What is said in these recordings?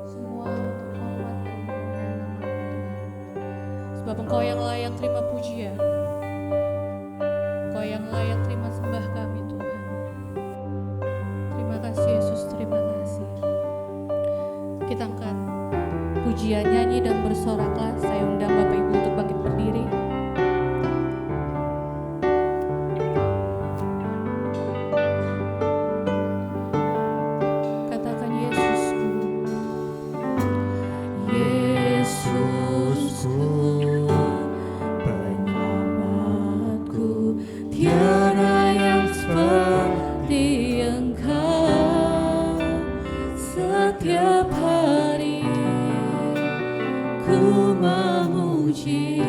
semua untuk hormat dan kemuliaan nama-Mu Tuhan. Sebab Engkau yang layak terima pujian, Engkau yang layak terima sembah kami Tuhan. Terima kasih Yesus, terima kasih. Kita angkat pujian, nyanyi dan bersoraklah. Saya undang Bapak Ibu untuk bangkit berdiri. Katakan Yesusku, Yesusku, penyelamatku, tiada yang seperti Engkau. Setiap hari ku memuji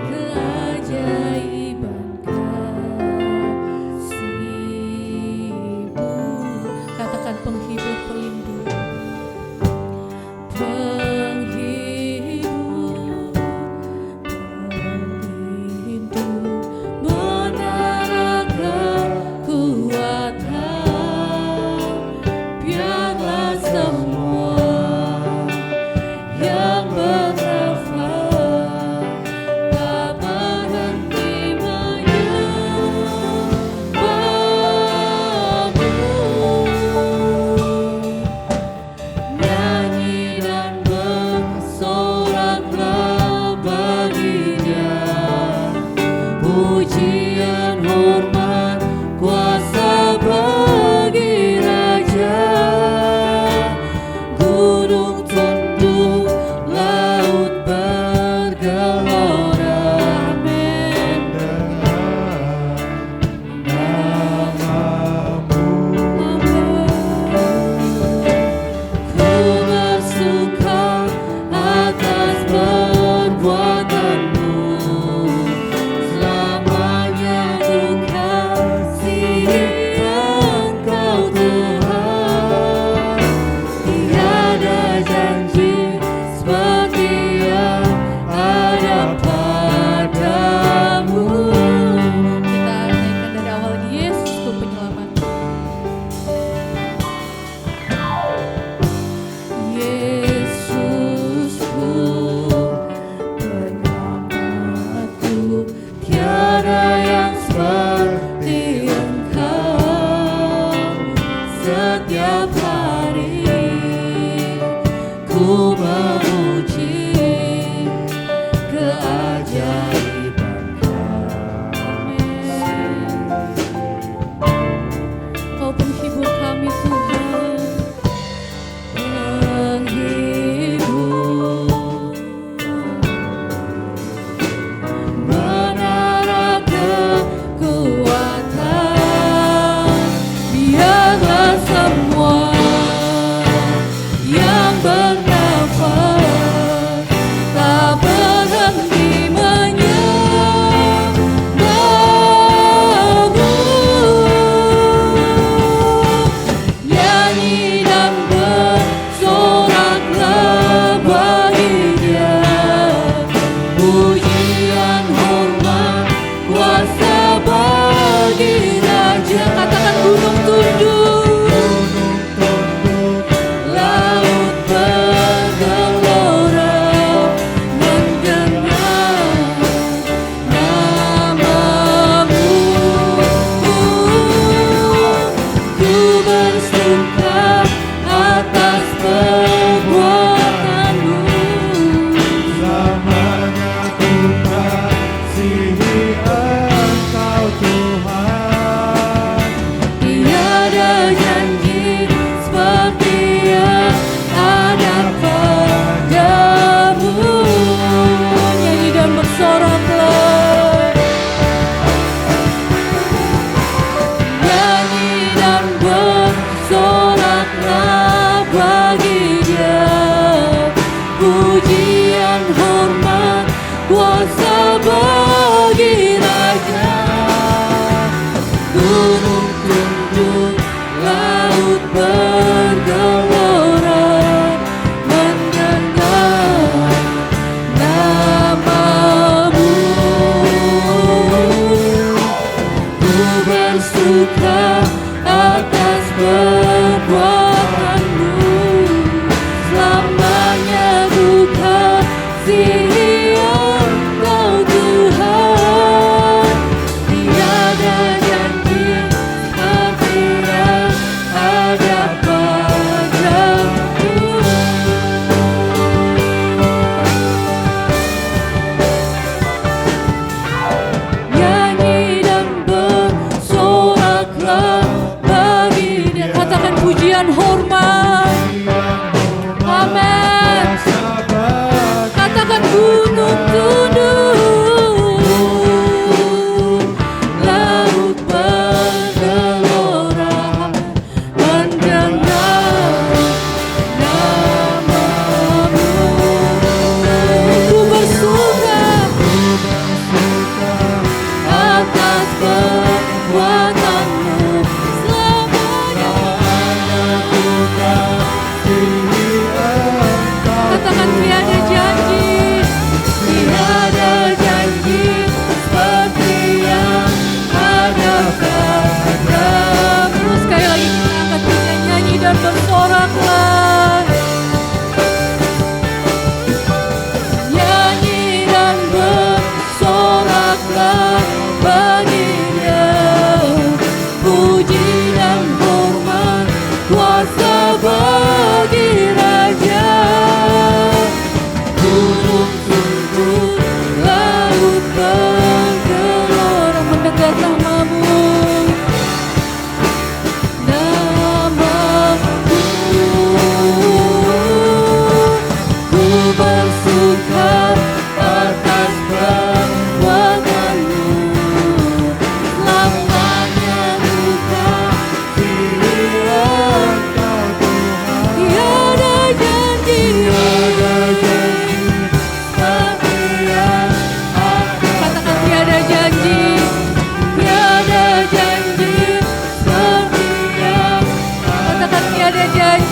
keajaiban kasih-Mu. Katakan penghibur, pelindung, penghibur, pelindung, menara kekuatan. Biarlah semua yang bernafas tak berhenti menyembah-Mu. Nyanyi dan bersoraklah baginya, pujian, hormat, kuasa bagi Raja. Gunung tunduk, laut bergelora, amin. Ku bersuka atas perbuatan-Mu, selamanya ku kasihi Engkau Tuhan. Tiada janji seperti yang ada padamu. Kita naikkan dari awal lagi, Yesusku penyelamatku. Yesusku penyelamatku, tiada yang seperti Engkau. Setiap hari ku memuji keajaiban kasih. Kau penghibur kami Tuhan, penghibur, menara kekuatan. Biarlah semua yang bernafas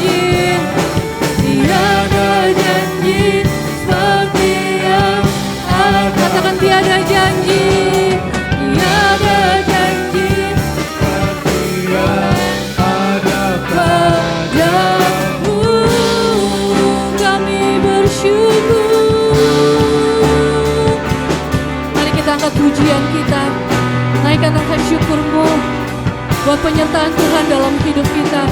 janji, tiada janji seperti yang ada. Katakan tiada janji, tiada janji seperti yang ada padamu. Kami bersyukur. Mari kita angkat pujian kita, naikkan rasa syukurmu buat penyertaan Tuhan dalam hidup kita.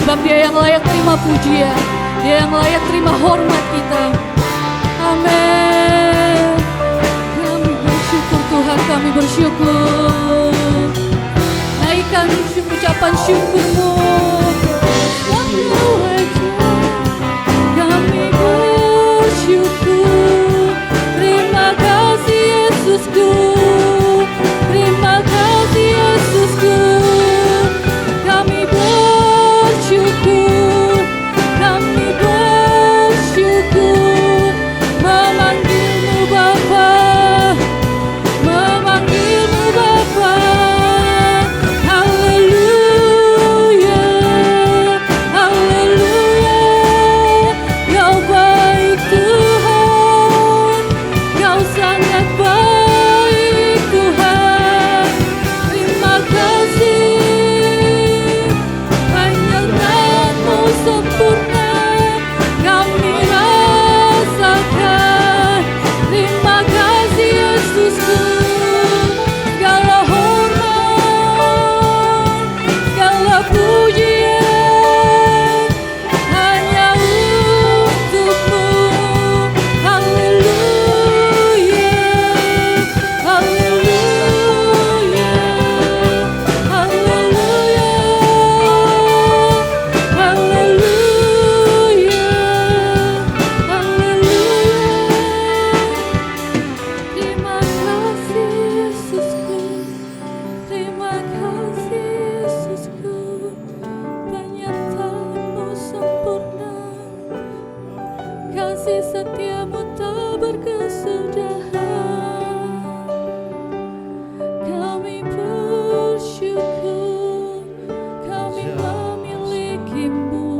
Sebab Dia yang layak terima pujian, Dia yang layak terima hormat kita. Amin. Kami bersyukur Tuhan, kami bersyukur. Naikkan ucapan syukurmu. Kami bersyukur. Terima kasih Yesusku, terima kasih Yesusku. Kami bersyukur, kami bersyukur. Memanggilmu Bapa, memanggilmu Bapa. Haleluya, haleluya. Kau baik Tuhan, Kau sangat baik Tuhan. Terima kasih, penyertaan-Mu sempurna kami rasakan. Terima kasih Yesusku. Segala hormat, segala pujian hanya untuk-Mu. Haleluya, haleluya, haleluya, haleluya, haleluya. Terima kasih Yesusku, terima kasih Yesusku. Penyertaan-Mu sempurna, kasih setia-Mu tak berkesudahan. Kami bersyukur, kami memiliki-Mu.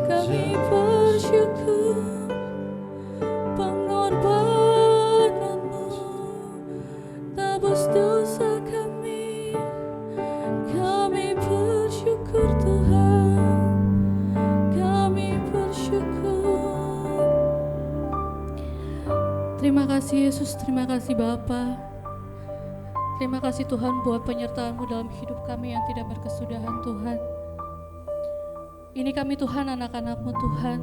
Kami bersyukur, pengorbanan-Mu tebus dosa kami. Kami bersyukur Tuhan, kami bersyukur. Terima kasih Yesus, terima kasih Bapa. Terima kasih Tuhan buat penyertaan-Mu dalam hidup kami yang tidak berkesudahan Tuhan. Ini kami Tuhan, anak-anak-Mu Tuhan,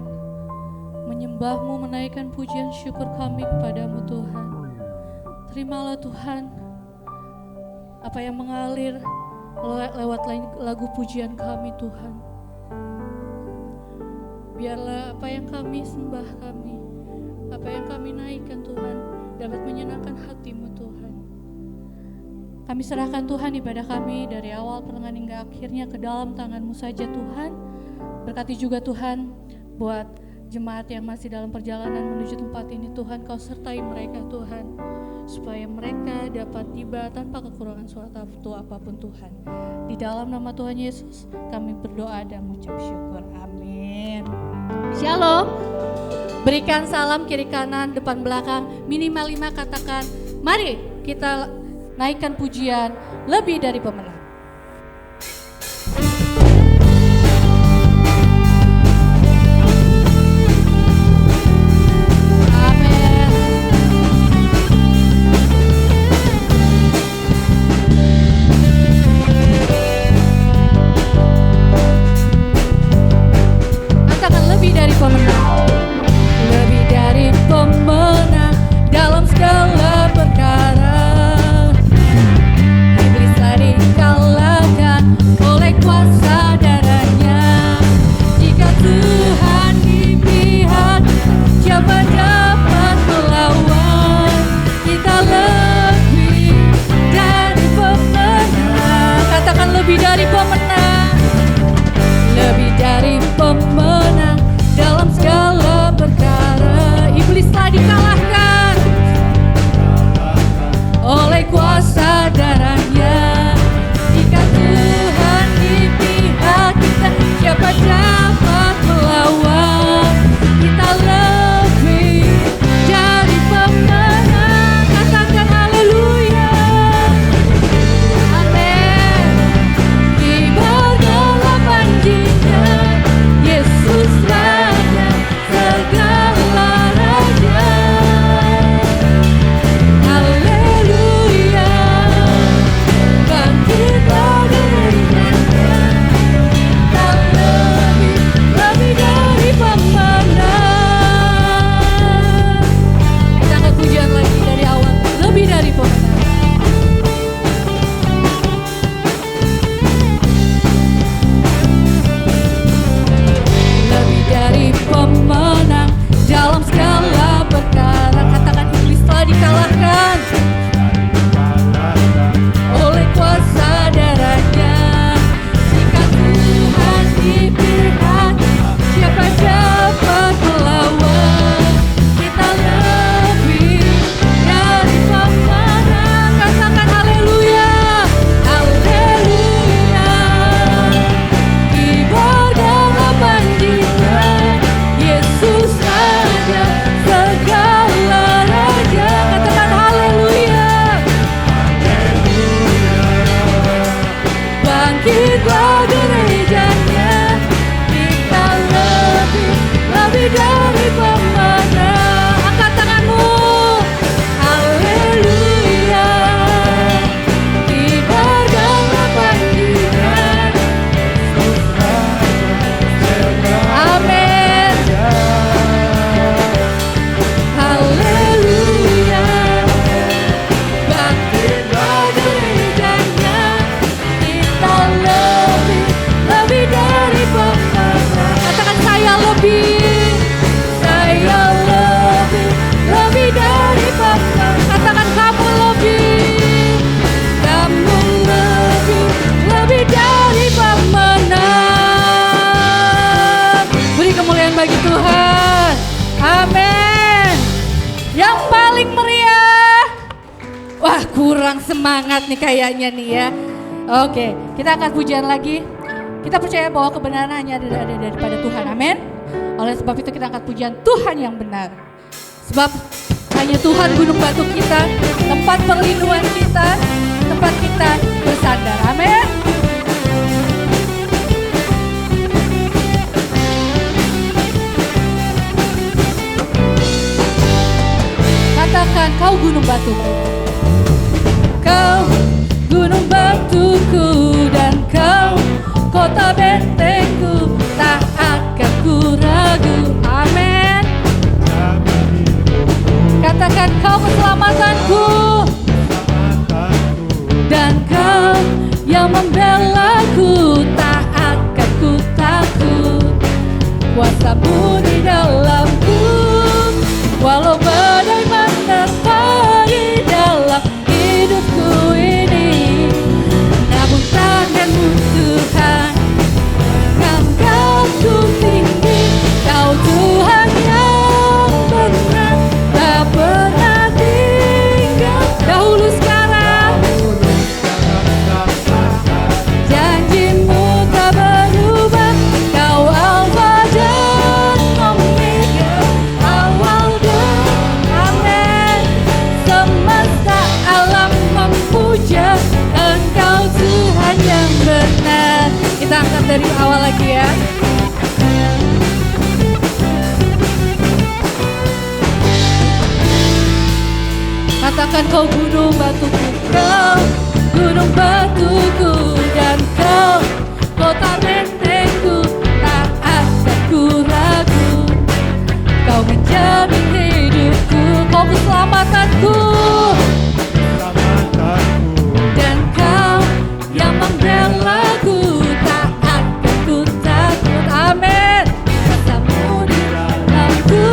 menyembah-Mu, menaikkan pujian syukur kami kepadamu Tuhan. Terimalah Tuhan apa yang mengalir lewat lagu pujian kami Tuhan. Biarlah apa yang kami sembah kami, apa yang kami naikkan Tuhan, dapat menyenangkan hati-Mu Tuhan. Kami serahkan Tuhan ibadah kami dari awal pertengahan hingga akhirnya ke dalam tangan-Mu saja Tuhan. Berkati juga Tuhan buat jemaat yang masih dalam perjalanan menuju tempat ini Tuhan. Kau sertai mereka Tuhan, supaya mereka dapat tiba tanpa kekurangan suatu apapun Tuhan. Di dalam nama Tuhan Yesus kami berdoa dan mengucap syukur. Amin. Shalom. Berikan salam kiri kanan, depan belakang, minimal 5 katakan, mari kita naikkan pujian lebih dari pemenang. Siapa dapat kurang semangat nih kayaknya nih ya. Oke, kita akan pujian lagi. Kita percaya bahwa kebenaran hanya ada daripada Tuhan. Amin. Oleh sebab itu kita angkat pujian Tuhan yang benar. Sebab hanya Tuhan gunung batu kita, tempat perlindungan kita, tempat kita bersandar. Amin. Katakan, kau gunung batuku. Kau gunung batuku dan kau kota bentengku, tak akan ku ragu. Amin. Katakan, kau keselamatanku dan kau yang membelaku, tak akan ku takut. Kuasamu di dalamku, walau badai menerpa di dalam hidupku ini, namun tanganmu Tuhan mengangkatku tinggi. Kau Tuhan yang benar, tak pernah tinggal. Dahulu sekarang janjimu tak berubah. Kau Alfa dan Omega, awal dan akhir. Semesta alam memuja Engkau Tuhan yang benar. Kita angkat dari awal lagi ya. Katakan, kau gunung batuku, kau gunung batuku dan kau kota bentengku, tak akan ku ragu. Kau menjamin hidupku, kau keselamatanku dan kau yang membelaku, tak akan ku takut. Amin. Kuasamu di dalamku,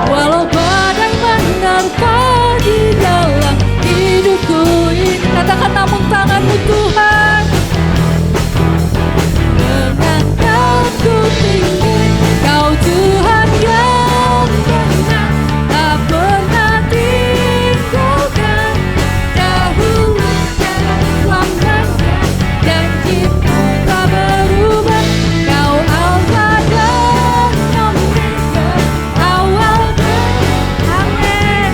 walau badai menerpa di dalam hidupku ini. Katakan, namun tanganmu Tuhan mengangkatku tinggi. Kau Tuhan yang benar, tak pernah tinggalkan. Dahulu dan lamanya janjimu tak berubah. Kau Alfa dan Omega, awal dan akhir.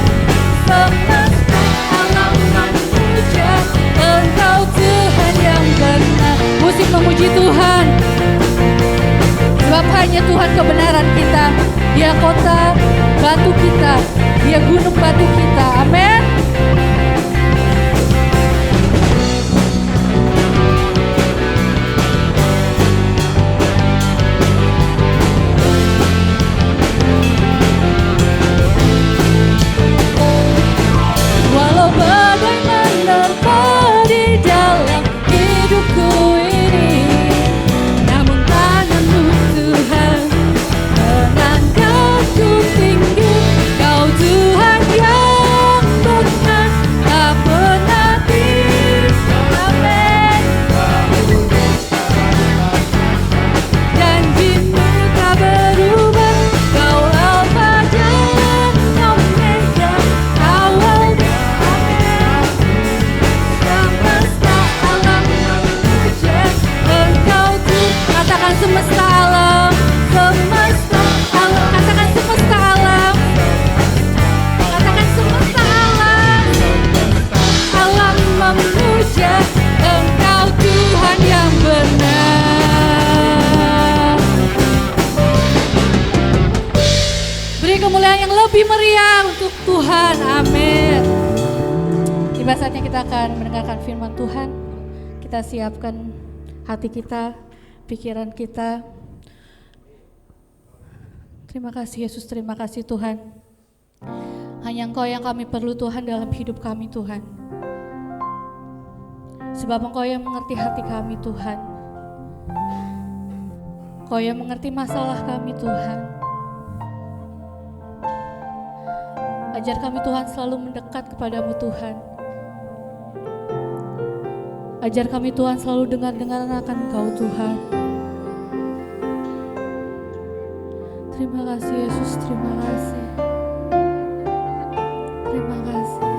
Semesta alam memuja Engkau Tuhan yang benar. Musik memuji Tuhan, sebab hanya Tuhan kebenaran kita. Dia kota batu kita, Dia gunung batu kita. Amin. Walau badai menerpa di dalam hidupku ini, namun tanganmu Tuhan mengangkatku tinggi. Kau Tuhan yang benar, tak pernah tinggal. Janjimu tak berubah. Kau Alfa dan Omega, awal dan akhir. Semesta alam memuja Engkau Tuhan. Katakan semesta alam, semesta alam. Katakan semesta alam. Katakan semesta alam. Alam memuja Engkau Tuhan yang benar. Beri kemuliaan yang lebih meriah untuk Tuhan. Amin. Tiba saatnya kita akan mendengarkan firman Tuhan. Kita siapkan hati kita, pikiran kita. Terima kasih Yesus, terima kasih Tuhan. Hanya Engkau yang kami perlu Tuhan dalam hidup kami Tuhan. Sebab Engkau yang mengerti hati kami Tuhan. Engkau yang mengerti masalah kami Tuhan. Ajar kami Tuhan selalu mendekat kepadamu Tuhan. Ajar kami Tuhan selalu dengar-dengar akan Engkau Tuhan. Terima kasih Yesus, terima kasih. Terima kasih.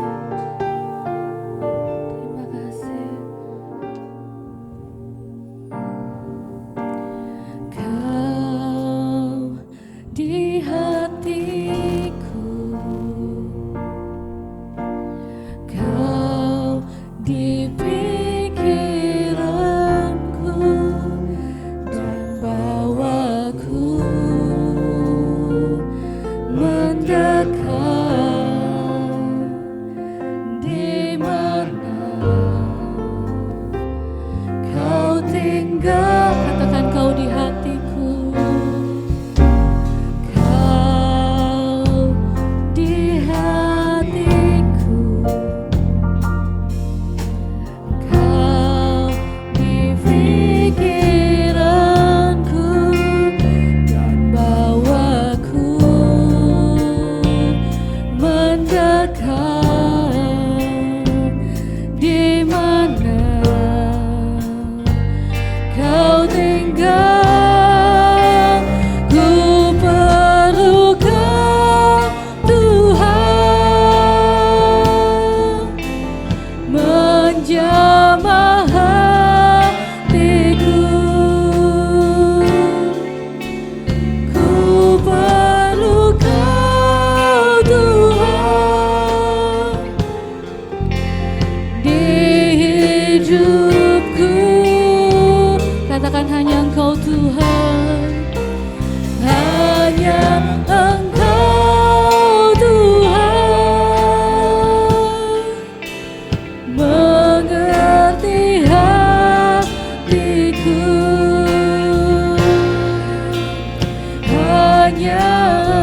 hanya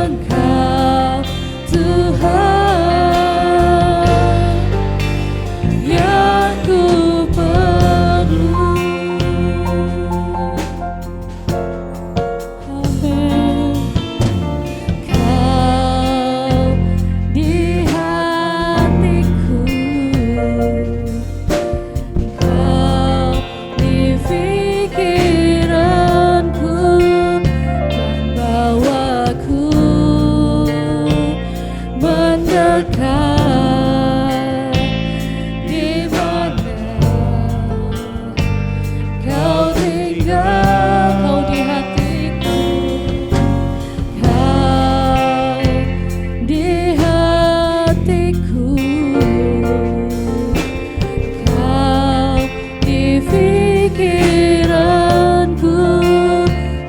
Engkau Tuhan yang ku perlu. Amin. Kau di hatiku, Kau di pikiranku, membawaku mendekat di mana Kau tinggal. Kau di hatiku, Kau di hatiku, Kau di pikiranku,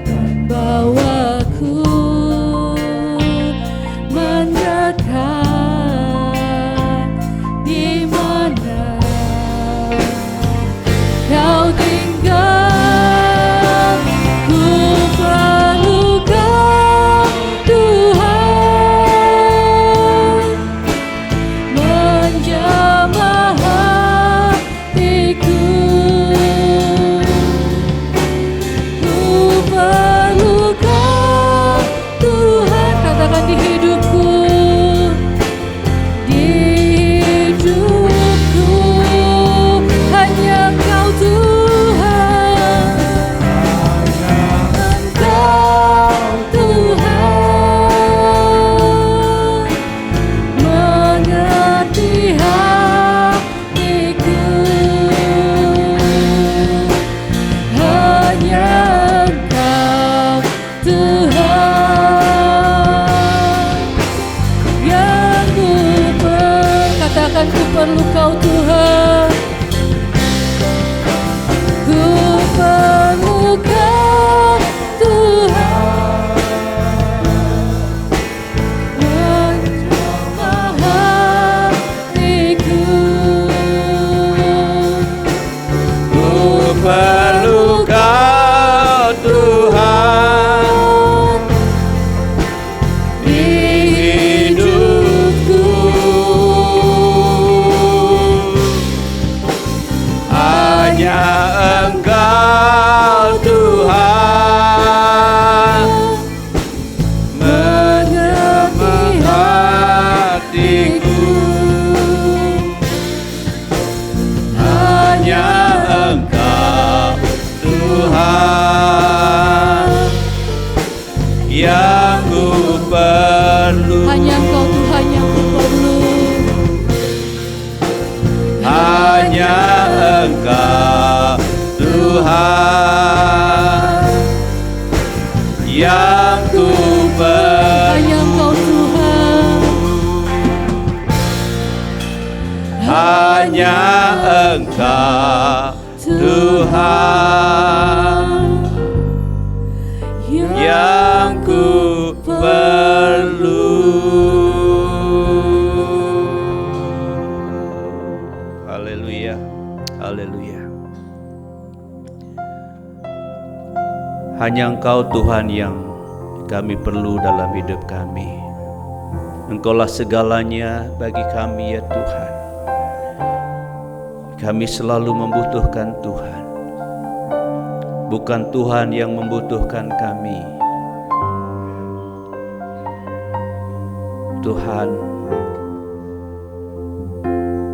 membawaku mendekat di mana Kau tinggal. Ku perlu Kau Tuhan, menjamah hatiku. Ku perlu Kau Tuhan, katakan di hidupku, di hidupku hanya Engkau Tuhan, Engkau Tuhan, mengerti hatiku, hanya Engkau Tuhan yang ku katakan ku perlu Kau Tuhan, ku perlu Kau Tuhan, menjamah hatiku. Ku perlu Kau Tuhan di hidupku, hanya Engkau Tuhan, menjamah hatiku, hanya Engkau Tuhan yang ku perlu, Hanya Engkau Tuhan yang ku perlu, hanya Engkau Tuhan yang ku perlu, hanya Engkau Tuhan, hanya Engkau Tuhan yang ku perlu. Haleluya, haleluya. Hanya Engkau Tuhan yang kami perlu dalam hidup kami. Engkaulah segalanya bagi kami ya Tuhan. Kami selalu membutuhkan Tuhan, bukan Tuhan yang membutuhkan kami. Tuhan,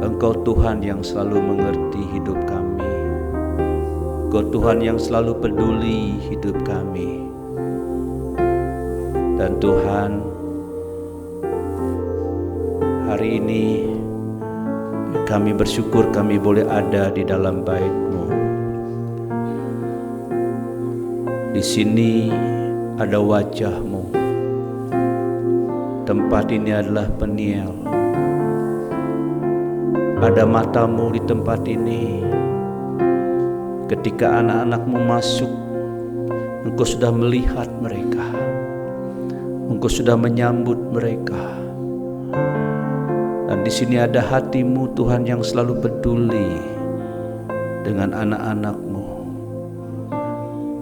Engkau Tuhan yang selalu mengerti hidup kami. Engkau Tuhan yang selalu peduli hidup kami. Dan Tuhan, hari ini kami bersyukur kami boleh ada di dalam bait-Mu. Di sini ada wajah-Mu. Tempat ini adalah Peniel. Ada mata-Mu di tempat ini. Ketika anak-anak-Mu masuk, Engkau sudah melihat mereka. Engkau sudah menyambut mereka. Dan di sini ada hati-Mu Tuhan yang selalu peduli dengan anak-anak-Mu.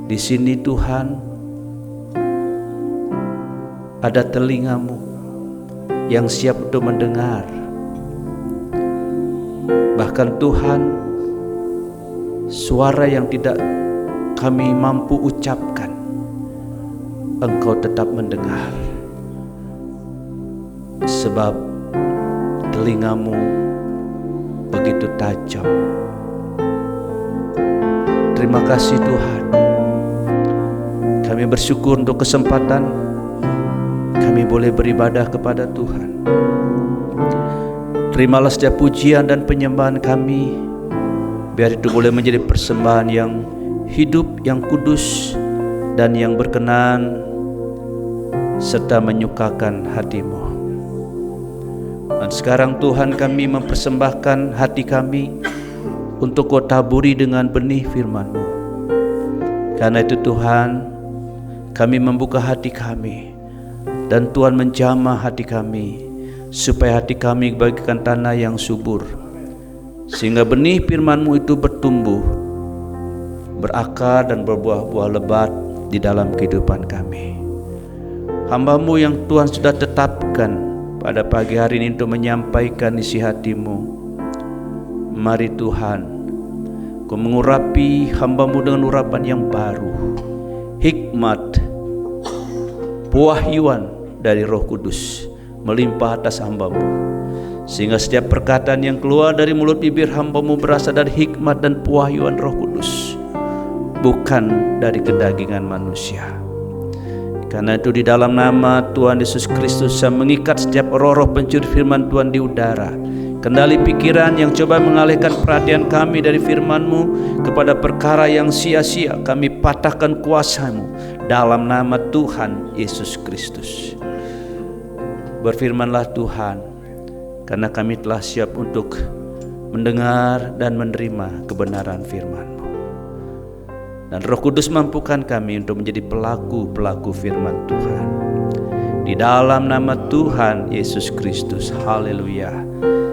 Di sini Tuhan, ada telingamu yang siap untuk mendengar. Bahkan Tuhan, suara yang tidak kami mampu ucapkan, Engkau tetap mendengar. Sebab telingamu begitu tajam. Terima kasih Tuhan. Kami bersyukur untuk kesempatan kami boleh beribadah kepada Tuhan. Terimalah setiap pujian dan penyembahan kami, biar itu boleh menjadi persembahan yang hidup, yang kudus, dan yang berkenan, serta menyukakan hati-Mu. Dan sekarang Tuhan, kami mempersembahkan hati kami untuk Kau taburi dengan benih firman-Mu. Karena itu Tuhan, kami membuka hati kami, dan Tuhan menjamah hati kami, supaya hati kami bagaikan tanah yang subur, sehingga benih firman-Mu itu bertumbuh, berakar dan berbuah-buah lebat di dalam kehidupan kami. Hamba-Mu yang Tuhan sudah tetapkan pada pagi hari ini untuk menyampaikan isi hati-Mu, mari Tuhan, Kau mengurapi hamba-Mu dengan urapan yang baru, hikmat, pewahyuan dari Roh Kudus melimpah atas hamba-Mu, sehingga setiap perkataan yang keluar dari mulut bibir hamba-Mu berasal dari hikmat dan pewahyuan Roh Kudus, bukan dari kedagingan manusia. Karena itu di dalam nama Tuhan Yesus Kristus, saya mengikat setiap roh-roh pencuri firman Tuhan di udara, kendali pikiran yang coba mengalihkan perhatian kami dari firman-Mu kepada perkara yang sia-sia. Kami patahkan kuasa-Mu dalam nama Tuhan Yesus Kristus. Berfirmanlah Tuhan, karena kami telah siap untuk mendengar dan menerima kebenaran firman-Mu. Dan Roh Kudus mampukan kami untuk menjadi pelaku-pelaku firman Tuhan. Di dalam nama Tuhan Yesus Kristus, haleluya.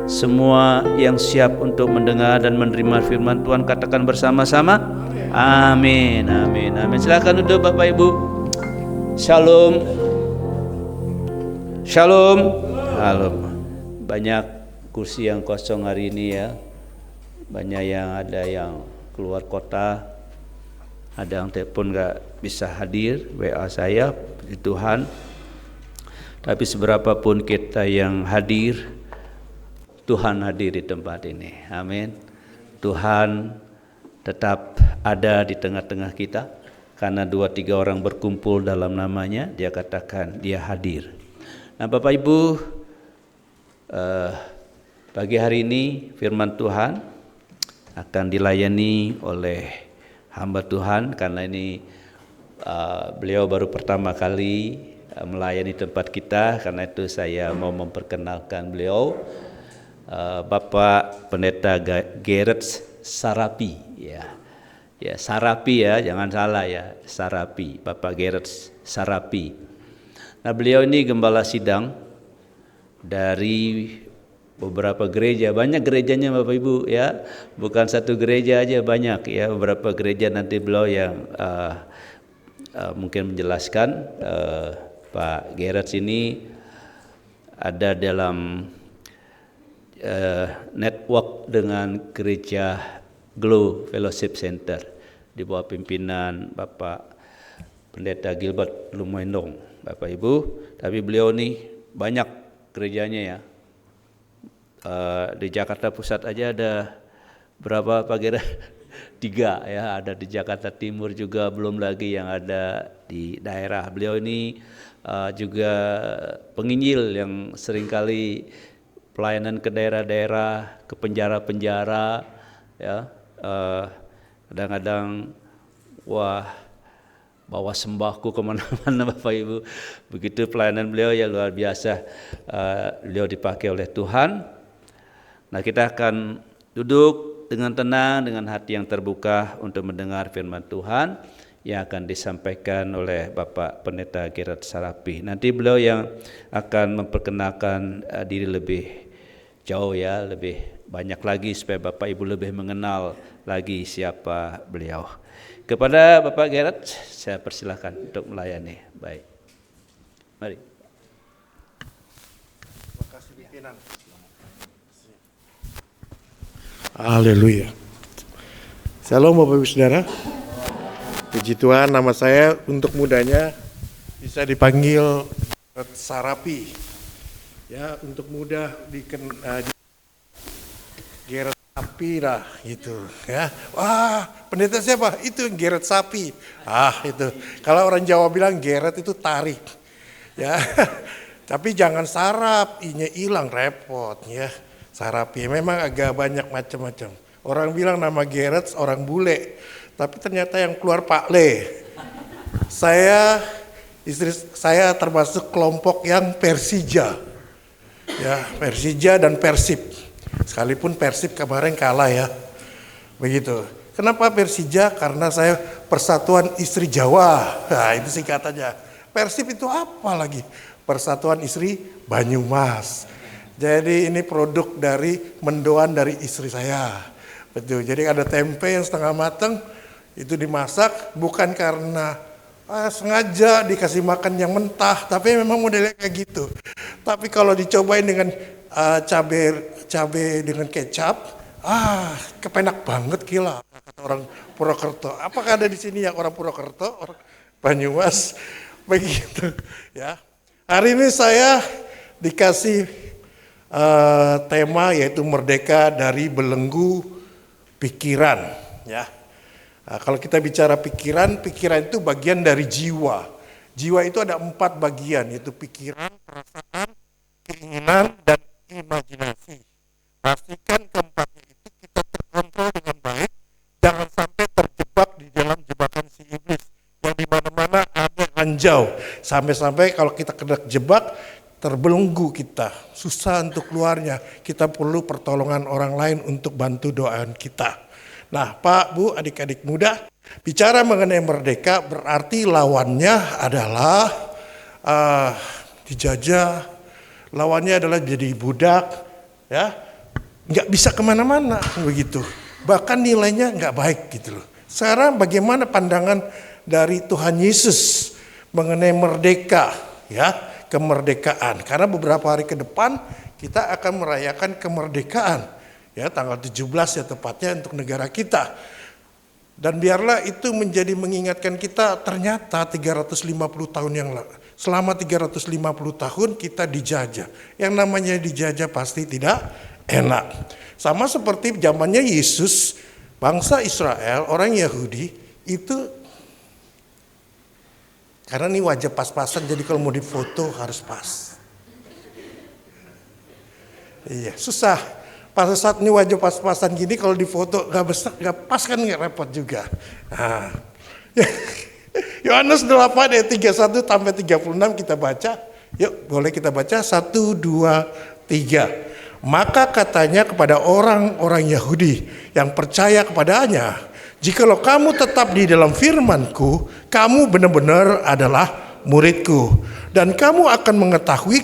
Semua yang siap untuk mendengar dan menerima firman Tuhan katakan bersama-sama, amin, amin, amin. Silakan duduk Bapak Ibu. Shalom. Shalom. Shalom. Banyak kursi yang kosong hari ini ya. Banyak yang ada yang keluar kota, ada yang telepon gak bisa hadir, WA saya, puji Tuhan. Tapi seberapa pun kita yang hadir, Tuhan hadir di tempat ini. Amin. Tuhan tetap ada di tengah-tengah kita, karena 2-3 orang berkumpul dalam namanya, Dia katakan Dia hadir. Nah Bapak Ibu, pagi hari ini firman Tuhan akan dilayani oleh hamba Tuhan, karena ini beliau baru pertama kali melayani tempat kita. Karena itu saya mau memperkenalkan beliau, Bapak Pendeta Gerets Sarapi ya. Ya, Sarapi ya, jangan salah ya, Sarapi, Bapak Gerets Sarapi. Nah, beliau ini gembala sidang dari beberapa gereja, banyak gerejanya Bapak Ibu ya, bukan satu gereja aja, banyak ya, beberapa gereja. Nanti beliau yang mungkin menjelaskan. Pak Gerets ini ada dalam network dengan gereja Glow Fellowship Center di bawah pimpinan Bapak Pendeta Gilbert Lumoendong, Bapak Ibu. Tapi beliau nih banyak gerejanya ya. Di Jakarta Pusat aja ada berapa Pak Gera? 3 ya, ada di Jakarta Timur juga, belum lagi yang ada di daerah. Beliau ini juga penginjil yang seringkali pelayanan ke daerah-daerah, ke penjara-penjara ya. Kadang-kadang bawa sembahku kemana-mana Bapak Ibu. Begitu pelayanan beliau ya, luar biasa. Beliau dipakai oleh Tuhan. Nah, kita akan duduk dengan tenang, dengan hati yang terbuka untuk mendengar firman Tuhan yang akan disampaikan oleh Bapak Pendeta Gerets Sarapi. Nanti beliau yang akan memperkenalkan diri lebih jauh ya, lebih banyak lagi supaya Bapak Ibu lebih mengenal lagi siapa beliau. Kepada Bapak Gerets, saya persilahkan untuk melayani. Baik, mari. Haleluya. Shalom Bapak Ibu Saudara. Puji Tuhan, nama saya untuk mudanya bisa dipanggil Sarapi. Ya, untuk mudah Geret sapi lah gitu ya. Wah, pendeta siapa? Itu geret sapi. Itu. Kalau orang Jawa bilang geret itu tarik. Ya. Tapi jangan sarap, inya hilang repot ya. Sarapi memang agak banyak macam-macam. Orang bilang nama geret orang bule, tapi ternyata yang keluar Pak Le. Istri saya termasuk kelompok yang Persija. Ya, Persija dan Persib. Sekalipun Persib kemarin kalah ya. Begitu. Kenapa Persija? Karena saya Persatuan Istri Jawa. Nah, itu singkatannya. Persib itu apa lagi? Persatuan Istri Banyumas. Jadi ini produk dari mendoan dari istri saya. Betul. Jadi ada tempe yang setengah matang itu dimasak bukan karena sengaja dikasih makan yang mentah, tapi memang modelnya kayak gitu. Tapi kalau dicobain dengan cabai dengan kecap, kepenak banget gila kata orang Purwokerto. Apakah ada di sini yang orang Purwokerto, orang Banyumas begitu ya. Hari ini saya dikasih tema yaitu merdeka dari belenggu pikiran ya. Nah, kalau kita bicara pikiran itu bagian dari jiwa. Jiwa itu ada 4 bagian, yaitu pikiran, perasaan, keinginan, dan imajinasi. Pastikan keempatnya itu kita terkontrol dengan baik, jangan sampai terjebak di dalam jebakan si iblis yang di mana-mana ada ranjau. Sampai-sampai kalau kita kena jebak, terbelenggu kita, susah untuk keluarnya. Kita perlu pertolongan orang lain untuk bantu doaan kita. Nah, Pak, Bu, adik-adik muda, bicara mengenai merdeka berarti lawannya adalah dijajah, lawannya adalah jadi budak, ya, nggak bisa kemana-mana begitu. Bahkan nilainya nggak baik gitu loh. Sekarang bagaimana pandangan dari Tuhan Yesus mengenai merdeka, ya, kemerdekaan? Karena beberapa hari ke depan kita akan merayakan kemerdekaan. Ya, tanggal 17 ya tepatnya untuk negara kita. Dan biarlah itu menjadi mengingatkan kita ternyata 350 tahun yang lalu. Selama 350 tahun kita dijajah. Yang namanya dijajah pasti tidak enak. Sama seperti zamannya Yesus, bangsa Israel, orang Yahudi itu karena ini wajah pas-pasan jadi kalau mau difoto harus pas. Iya, susah. Pada saat ini wajah pas-pasan gini kalau difoto nggak pas kan nggak repot juga. Nah, Yohanes 8 ayat 31 sampai 36 kita baca. Yuk boleh kita baca 1, 2, 3. Maka katanya kepada orang-orang Yahudi yang percaya kepadanya, jikalau kamu tetap di dalam firman-Ku, kamu benar-benar adalah murid-Ku, dan kamu akan mengetahui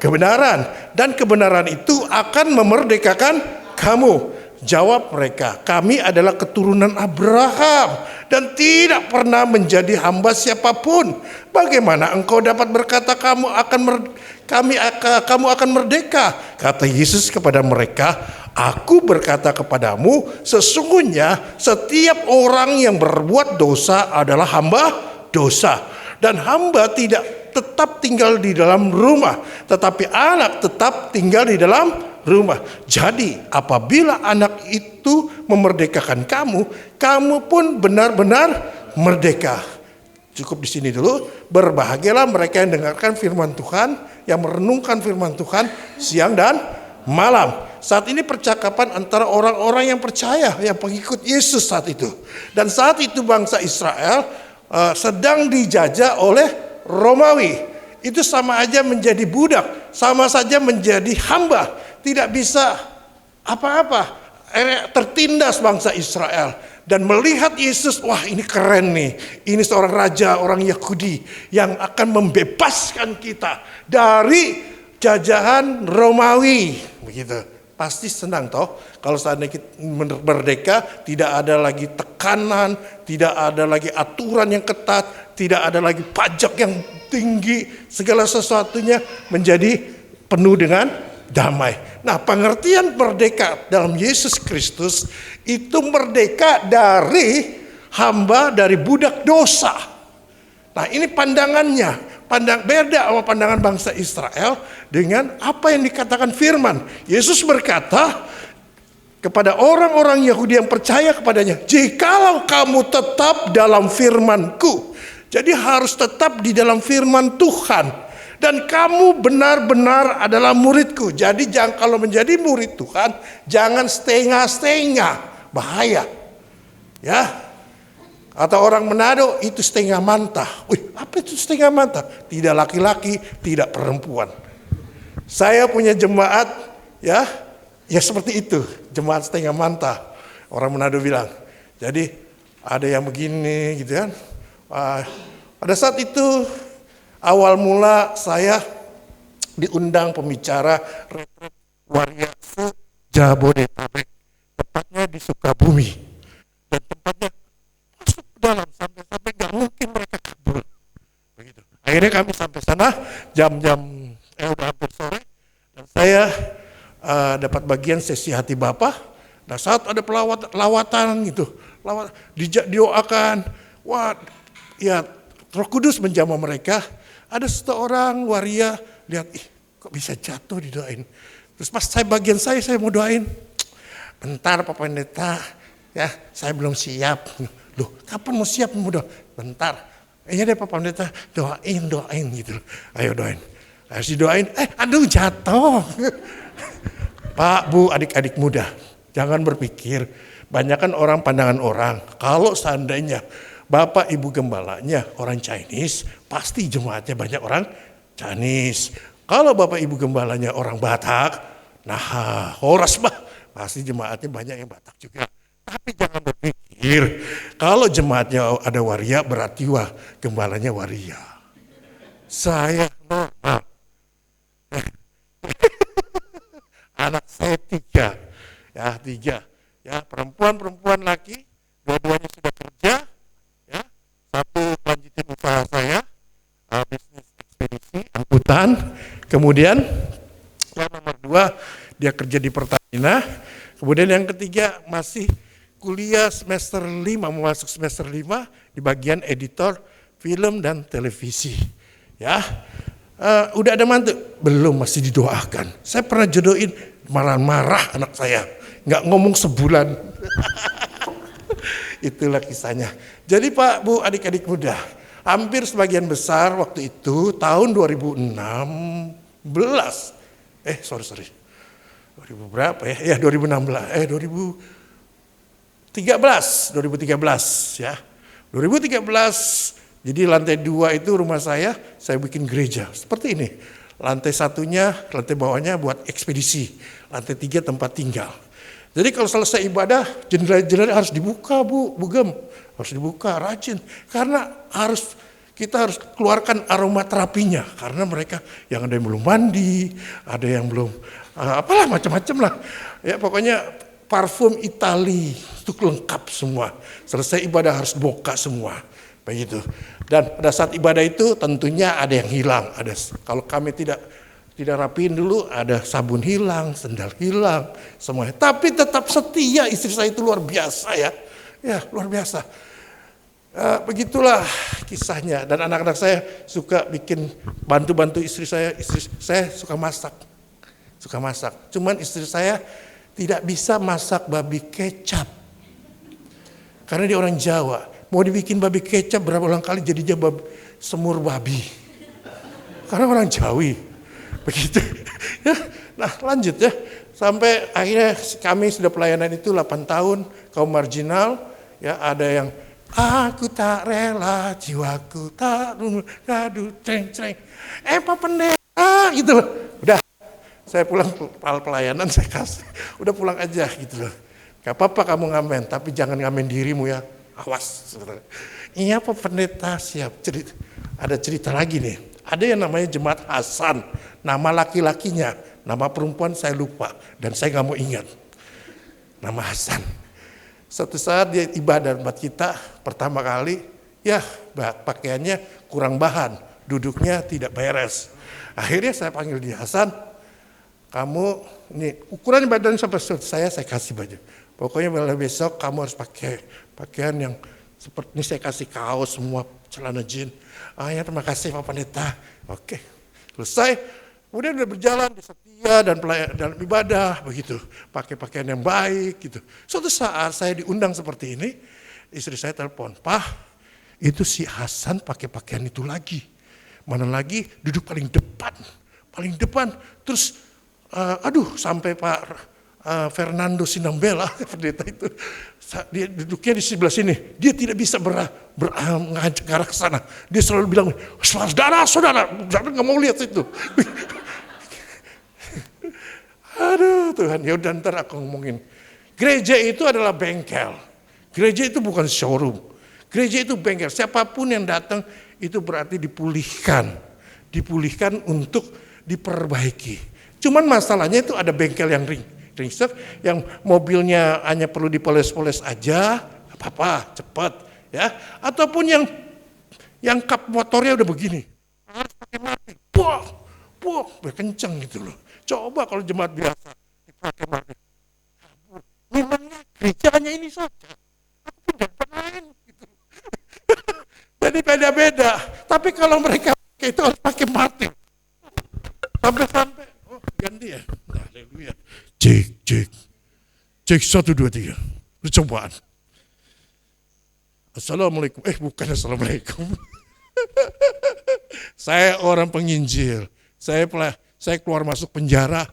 kebenaran, dan kebenaran itu akan memerdekakan kamu. Jawab mereka, kami adalah keturunan Abraham dan tidak pernah menjadi hamba siapapun. Bagaimana engkau dapat berkata kamu akan merdeka? Kata Yesus kepada mereka, aku berkata kepadamu, sesungguhnya setiap orang yang berbuat dosa adalah hamba dosa. Dan hamba tidak tetap tinggal di dalam rumah, tetapi anak tetap tinggal di dalam rumah. Jadi apabila anak itu memerdekakan kamu, kamu pun benar-benar merdeka. Cukup di sini dulu. Berbahagialah mereka yang dengarkan firman Tuhan, yang merenungkan firman Tuhan siang dan malam. Saat ini percakapan antara orang-orang yang percaya, yang pengikut Yesus saat itu. Dan saat itu bangsa Israel sedang dijajah oleh Romawi. Itu sama aja menjadi budak, sama saja menjadi hamba. Tidak bisa apa-apa, tertindas bangsa Israel. Dan melihat Yesus, wah ini keren nih. Ini seorang raja, orang Yahudi yang akan membebaskan kita dari jajahan Romawi. Begitu. Pasti senang toh kalau seandainya kita merdeka, tidak ada lagi tekanan, tidak ada lagi aturan yang ketat, tidak ada lagi pajak yang tinggi, segala sesuatunya menjadi penuh dengan damai. Nah, pengertian merdeka dalam Yesus Kristus itu merdeka dari hamba, dari budak dosa. Nah, ini pandangannya. Beda sama pandangan bangsa Israel dengan apa yang dikatakan firman. Yesus berkata kepada orang-orang Yahudi yang percaya kepadanya, jikalau kamu tetap dalam firman-Ku. Jadi harus tetap di dalam firman Tuhan. Dan kamu benar-benar adalah murid-Ku. Jadi kalau menjadi murid Tuhan, jangan setengah-setengah. Bahaya. Ya. Atau orang Manado itu setengah mantah. Wih, apa itu setengah mantah? Tidak laki-laki, tidak perempuan. Saya punya jemaat ya seperti itu, jemaat setengah mantah. Orang Manado bilang. Jadi ada yang begini gitu kan. Pada saat itu awal mula saya diundang pembicara retret waria Jabodetabek, tepatnya di Sukabumi. Dan tempatnya dalam sampai nggak mungkin mereka kabur begitu. Akhirnya kami sampai sana jam-jam udah hampir sore dan saya dapat bagian sesi hati Bapa. Nah, saat ada lawatan gitu, didoakan, wah ya Roh Kudus menjamah mereka. Ada seorang waria lihat, kok bisa jatuh didoain. Terus pas bagian saya mau doain, bentar Pak Pendeta, ya saya belum siap. Loh, kapan mau siap muda? Bentar. Iya deh Pak Pendeta, doain gitu. Ayo doain. Harus didoain. Aduh jatuh. Pak, Bu, adik-adik muda, jangan berpikir banyakkan orang pandangan orang. Kalau seandainya Bapak Ibu gembalanya orang Chinese, pasti jemaatnya banyak orang Chinese. Kalau Bapak Ibu gembalanya orang Batak, nah horas bah, pasti jemaatnya banyak yang Batak juga. Tapi jangan berpikir kalau jemaatnya ada waria berarti gembalanya waria. Saya normal. Anak saya tiga. Ya, perempuan laki, dua-duanya sudah kerja. Ya, satu lanjutin usaha saya, bisnis ekspedisi, angkutan. Kemudian yang nomor 2 dia kerja di Pertamina. Kemudian yang ketiga masih kuliah semester 5, mau masuk semester 5 di bagian editor film dan televisi. Ya, udah ada mantu? Belum, masih didoakan. Saya pernah jodohin, marah-marah anak saya, nggak ngomong sebulan. Itulah kisahnya. Jadi Pak, Bu, adik-adik muda, hampir sebagian besar waktu itu tahun 2016. 2000 berapa ya? Ya 2013 ya. 2013 jadi lantai 2 itu rumah saya bikin gereja seperti ini. Lantai 1-nya, lantai bawahnya buat ekspedisi. Lantai 3 tempat tinggal. Jadi kalau selesai ibadah, jendela-jendela harus dibuka, Bu Gem. Harus dibuka, rajin. Karena kita harus keluarkan aroma terapinya. Karena mereka yang ada yang belum mandi, ada yang belum apalah macam-macam lah. Ya pokoknya parfum Itali itu lengkap semua. Selesai ibadah harus boka semua. Begitu. Dan pada saat ibadah itu tentunya ada yang hilang. Kalau kami tidak rapiin dulu, ada sabun hilang, sendal hilang, semuanya. Tapi tetap setia, istri saya itu luar biasa ya. Ya, luar biasa. Begitulah kisahnya. Dan anak-anak saya suka bantu-bantu istri saya. Istri saya suka masak. Cuman istri saya tidak bisa masak babi kecap. Karena dia orang Jawa. Mau dibikin babi kecap berapa ulang kali jadinya semur babi. Karena orang Jawi. Begitu. Ya, nah lanjut ya. Sampai akhirnya kami sudah pelayanan itu 8 tahun. Kaum marginal. Ya ada yang aku tak rela, jiwaku tak ngadu ceng-ceng. Pak Pendeta gitu loh. Udah. Saya pulang pelayanan saya kasih. Udah pulang aja gitu loh. Gak apa-apa kamu ngamen. Tapi jangan ngamen dirimu ya. Awas. Iya Pak Pendeta siap. Ada cerita lagi nih. Ada yang namanya Jemaat Hasan. Nama laki-lakinya. Nama perempuan saya lupa. Dan saya gak mau ingat. Nama Hasan. Suatu saat dia ibadah buat kita. Pertama kali. Ya pakaiannya kurang bahan. Duduknya tidak beres. Akhirnya saya panggil dia, Hasan. kamu ini ukuran badan sampai saya kasih baju. Pokoknya mulai besok kamu harus pakai pakaian yang seperti ini, saya kasih kaos semua, celana jeans. Ya terima kasih Pak Pendeta. Oke, selesai. Kemudian udah berjalan di setia dan dalam ibadah begitu, pakai pakaian yang baik gitu. Suatu saat saya diundang seperti ini, istri saya telepon, "Pak, itu si Hasan pakai pakaian itu lagi. Mana lagi duduk paling depan. Terus sampai Pak Fernando Sinambela pendeta itu, dia duduknya di sebelah sini. Dia tidak bisa mengajak ke arah ke sana. Dia selalu bilang, saudara, jangan nggak mau lihat itu." Aduh Tuhan, ya udah ntar aku ngomongin. Gereja itu adalah bengkel. Gereja itu bukan showroom. Gereja itu bengkel. Siapapun yang datang itu berarti dipulihkan. Dipulihkan untuk diperbaiki. Cuman masalahnya itu ada bengkel yang ringsek, yang mobilnya hanya perlu dipoles-poles aja, apa-apa, cepat, ya. Ataupun yang kap motornya udah begini, harus pakai mati, kenceng gitu loh. Coba kalau jemaat biasa dipakai mati, memangnya gerejanya ini saja, aku pindah lain gitu. Jadi beda-beda. Tapi kalau mereka pakai itu harus pakai mati, sampai ganti ya. Haleluya. Cek 1 2 3. Percobaan. Assalamualaikum. Bukan assalamualaikum. Saya orang penginjil. Saya keluar masuk penjara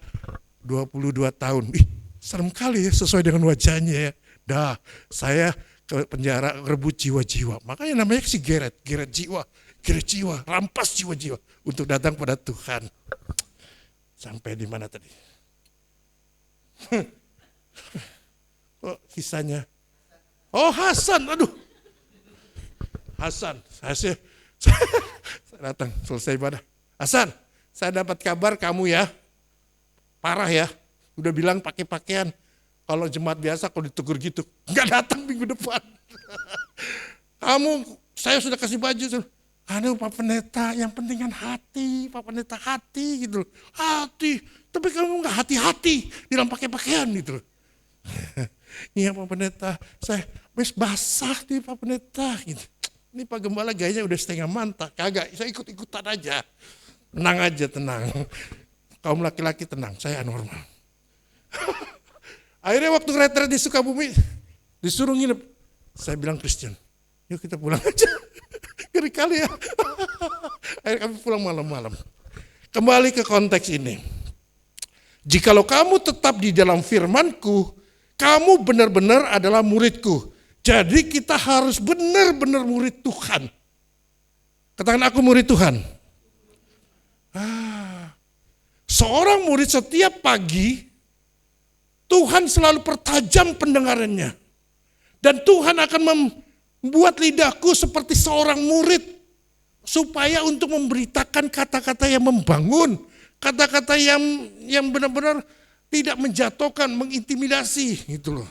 22 tahun. Serem kali ya, sesuai dengan wajahnya ya. Saya ke penjara rebut jiwa-jiwa. Makanya namanya si Geret jiwa, rampas jiwa-jiwa untuk datang pada Tuhan. Sampai di mana tadi? Kisahnya. Hasan, aduh. Hasan, saya datang selesai ibadah. Hasan, saya dapat kabar kamu ya, parah ya. Udah bilang pakai pakaian. Kalau jemaat biasa kalau ditegur gitu, nggak datang minggu depan. Saya sudah kasih baju. Aduh Pak Pendeta, yang penting kan hati, Pak Pendeta hati gitu. Hati, tapi kamu nggak hati-hati dalam pakai pakaian gitu. Iya Pak Pendeta, saya basah nih Pak Pendeta gitu. Ini Pak Gembala gayanya udah setengah mantap, kagak, saya ikut-ikutan aja. Tenang aja, tenang. Kaum laki-laki tenang, saya normal. Akhirnya waktu retret di Sukabumi, disuruh nginep. Saya bilang Kristen, yuk kita pulang aja. Ngeri kali ya. Akhirnya kami pulang malam-malam. Kembali ke konteks ini. Jikalau kamu tetap di dalam firman-Ku, kamu benar-benar adalah murid-Ku. Jadi kita harus benar-benar murid Tuhan. Katakan aku murid Tuhan. Seorang murid setiap pagi, Tuhan selalu pertajam pendengarannya. Dan Tuhan akan membuat lidahku seperti seorang murid. Supaya untuk memberitakan kata-kata yang membangun. Kata-kata yang benar-benar tidak menjatuhkan, mengintimidasi gitu loh.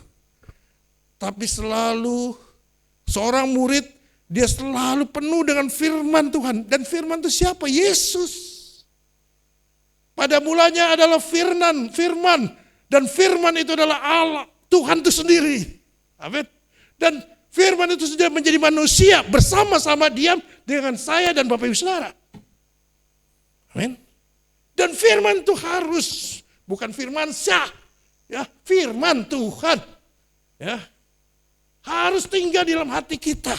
Tapi selalu seorang murid, dia selalu penuh dengan firman Tuhan. Dan firman itu siapa? Yesus. Pada mulanya adalah firman. Dan firman itu adalah Allah, Tuhan itu sendiri. Amin. Dan firman itu sudah menjadi manusia bersama-sama diam dengan saya dan Bapak Ibu Saudara. Amin. Dan firman itu harus, bukan firman syah, ya, firman Tuhan, ya, harus tinggal di dalam hati kita.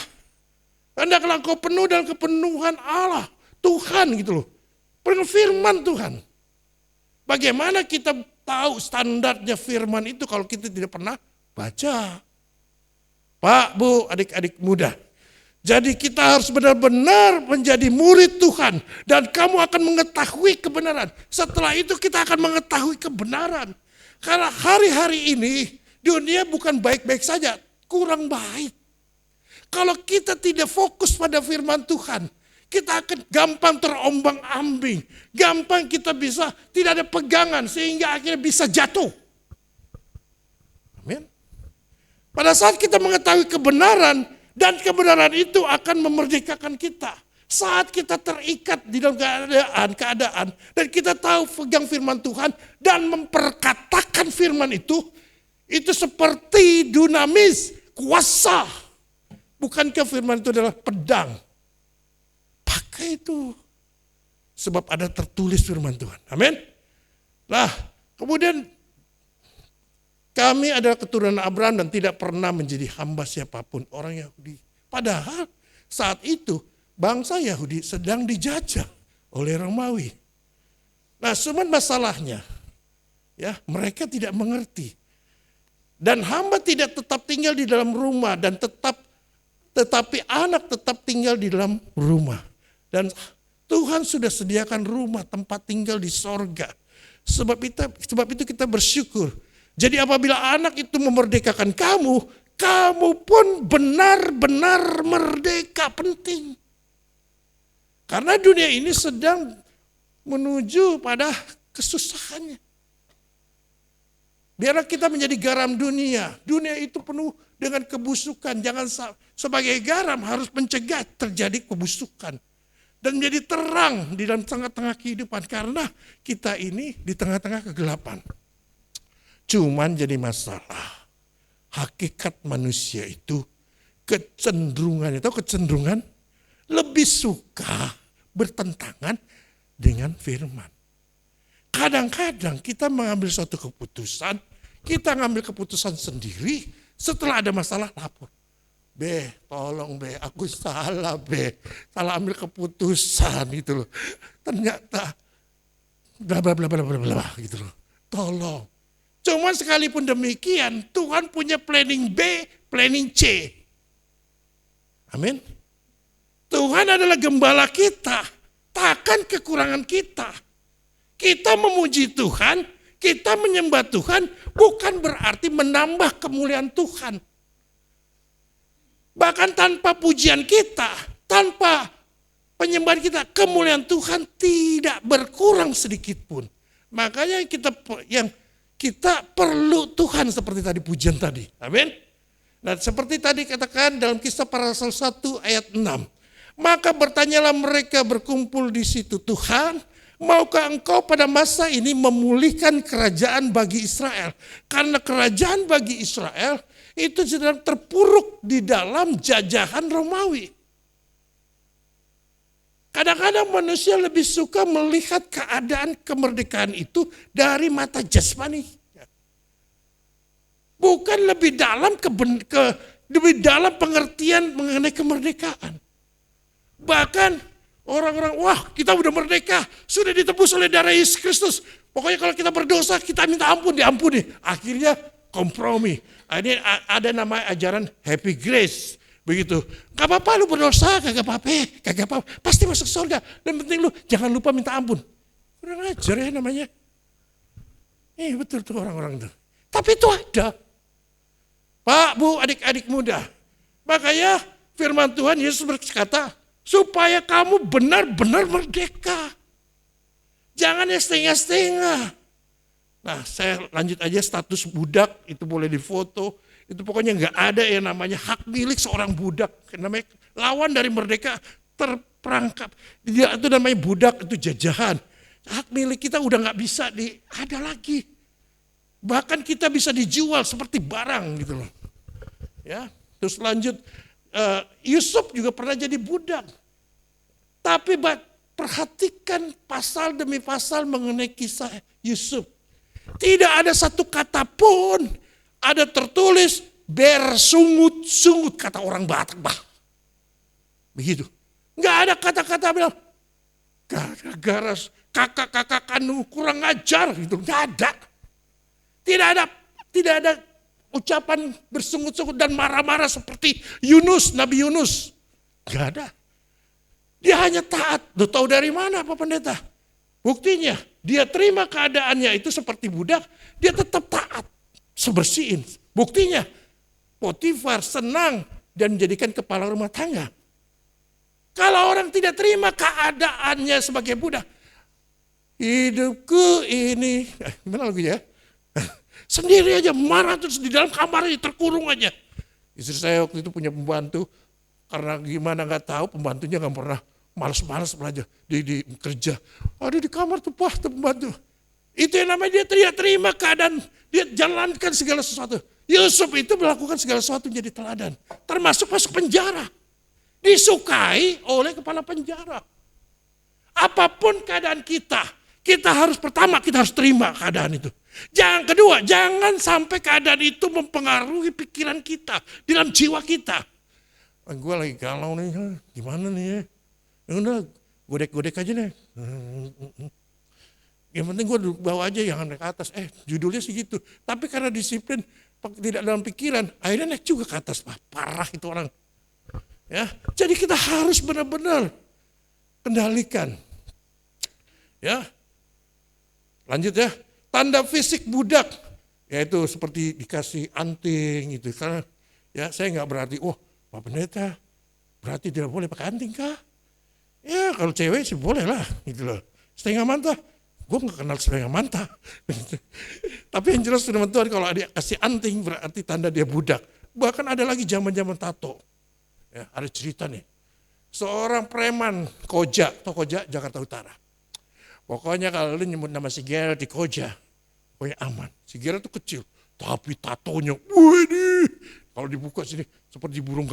Hendaklah engkau penuh dengan kepenuhan Allah, Tuhan gitu loh. Penuh firman Tuhan. Bagaimana kita tahu standarnya firman itu kalau kita tidak pernah baca? Pak, Bu, adik-adik muda. Jadi kita harus benar-benar menjadi murid Tuhan. Dan kamu akan mengetahui kebenaran. Setelah itu kita akan mengetahui kebenaran. Karena hari-hari ini dunia bukan baik-baik saja, kurang baik. Kalau kita tidak fokus pada firman Tuhan, kita akan gampang terombang-ambing. Gampang kita bisa tidak ada pegangan sehingga akhirnya bisa jatuh. Amin. Pada saat kita mengetahui kebenaran, dan kebenaran itu akan memerdekakan kita. Saat kita terikat di dalam keadaan dan kita tahu pegang firman Tuhan dan memperkatakan firman itu seperti dunamis, kuasa. Bukankah firman itu adalah pedang? Pakai itu. Sebab ada tertulis firman Tuhan. Amin. Nah, kemudian kami adalah keturunan Abraham dan tidak pernah menjadi hamba siapapun, orang Yahudi. Padahal saat itu bangsa Yahudi sedang dijajah oleh Romawi. Nah, cuma masalahnya ya, mereka tidak mengerti. Dan hamba tidak tetap tinggal di dalam rumah dan tetapi anak tetap tinggal di dalam rumah. Dan Tuhan sudah sediakan rumah tempat tinggal di sorga. Sebab itu kita bersyukur. Jadi apabila anak itu memerdekakan kamu, kamu pun benar-benar merdeka. Penting. Karena dunia ini sedang menuju pada kesusahannya. Biarlah kita menjadi garam dunia. Dunia itu penuh dengan kebusukan. Jangan sebagai garam harus mencegah terjadi kebusukan. Dan menjadi terang di dalam tengah-tengah kehidupan. Karena kita ini di tengah-tengah kegelapan. Cuman jadi masalah. Hakikat manusia itu kecenderungan lebih suka bertentangan dengan firman. Kadang-kadang kita mengambil suatu keputusan, kita ngambil keputusan sendiri, setelah ada masalah lapor. Tolong aku salah salah ambil keputusan gitu loh. Ternyata bla bla bla bla bla bla gitu loh. Tolong. Cuma sekalipun demikian, Tuhan punya planning B, planning C. Amin. Tuhan adalah gembala kita, takkan kekurangan kita. Kita memuji Tuhan, kita menyembah Tuhan, bukan berarti menambah kemuliaan Tuhan. Bahkan tanpa pujian kita, tanpa penyembahan kita, kemuliaan Tuhan tidak berkurang sedikit pun. Makanya yang kita perlu Tuhan seperti tadi pujian tadi. Amin. Nah, seperti tadi katakan dalam Kisah para Rasul 1 ayat 6. Maka bertanyalah mereka berkumpul di situ, Tuhan, maukah engkau pada masa ini memulihkan kerajaan bagi Israel? Karena kerajaan bagi Israel itu sedang terpuruk di dalam jajahan Romawi. Kadang-kadang manusia lebih suka melihat keadaan kemerdekaan itu dari mata jasmani. Bukan lebih dalam lebih dalam pengertian mengenai kemerdekaan. Bahkan orang-orang, wah kita udah merdeka, sudah ditebus oleh darah Yesus Kristus. Pokoknya kalau kita berdosa, kita minta ampun, diampuni. Akhirnya kompromi. Ini ada nama ajaran happy grace. Begitu. Gak apa-apa lu berdosa, kagak apa-apa. Pasti masuk surga. Dan penting lu jangan lupa minta ampun. Kurang ajar ya namanya. Betul tuh orang-orang tuh. Tapi itu ada. Pak, Bu, adik-adik muda. Makanya firman Tuhan Yesus berkata, supaya kamu benar-benar merdeka. Jangan yang setengah-setengah. Nah, saya lanjut aja, status budak itu boleh difoto. Itu pokoknya nggak ada yang namanya hak milik seorang budak. Namanya lawan dari merdeka terperangkap. Dia itu namanya budak, itu jajahan. Hak milik kita udah nggak bisa ada lagi. Bahkan kita bisa dijual seperti barang gitu loh. Ya, terus lanjut. Yusuf juga pernah jadi budak. Tapi perhatikan pasal demi pasal mengenai kisah Yusuf. Tidak ada satu kata pun ada tertulis bersungut-sungut, kata orang Batak. Begitu. Enggak ada kata-kata bilang gara-gara kakak-kakak kanu kurang ajar gitu. Enggak ada. Tidak ada ucapan bersungut-sungut dan marah-marah seperti Nabi Yunus. Enggak ada. Dia hanya taat. Lu tahu dari mana Pak Pendeta? Buktinya, dia terima keadaannya itu seperti budak, dia tetap taat, sebersihin. Buktinya, Potifar senang dan menjadikan kepala rumah tangga. Kalau orang tidak terima keadaannya sebagai budak, hidupku ini, gimana lagunya? Sendiri aja marah terus di dalam kamarnya terkurung aja. Istri saya waktu itu punya pembantu, karena gimana nggak tahu pembantunya nggak pernah malas-malas belajar di kerja. Ada di kamar tuh pembantu. Itu yang namanya dia terima keadaan, dia jalankan segala sesuatu. Yusuf itu melakukan segala sesuatu menjadi teladan, termasuk masuk penjara. Disukai oleh kepala penjara. Apapun keadaan kita harus terima keadaan itu. Kedua, jangan sampai keadaan itu mempengaruhi pikiran kita, dalam jiwa kita. Gue lagi galau nih, gimana nih ya? Udah, godek-godek aja nih. Yang penting gue bawa aja, jangan naik ke atas. Judulnya sih gitu. Tapi karena disiplin, tidak dalam pikiran, akhirnya naik juga ke atas. Parah itu orang. Ya, jadi kita harus benar-benar kendalikan. Ya, lanjut ya. Tanda fisik budak, yaitu seperti dikasih anting gitu. Karena ya saya nggak berarti, Pak Pendeta berarti tidak boleh pakai anting kah? Ya kalau cewek sih boleh lah, gitu loh. Setengah mantah, gue nggak kenal setengah mantah. Tapi yang jelas teman Tuhan, kalau dia kasih anting berarti tanda dia budak. Bahkan ada lagi zaman-zaman tato. Ya, ada cerita nih, seorang preman Koja, atau Koja Jakarta Utara. Pokoknya kalau lu nyebut nama si Gerald di Koja, pokoknya aman. Si Gerald tuh kecil, tapi tatonya, wih, kalau dibuka sini seperti burung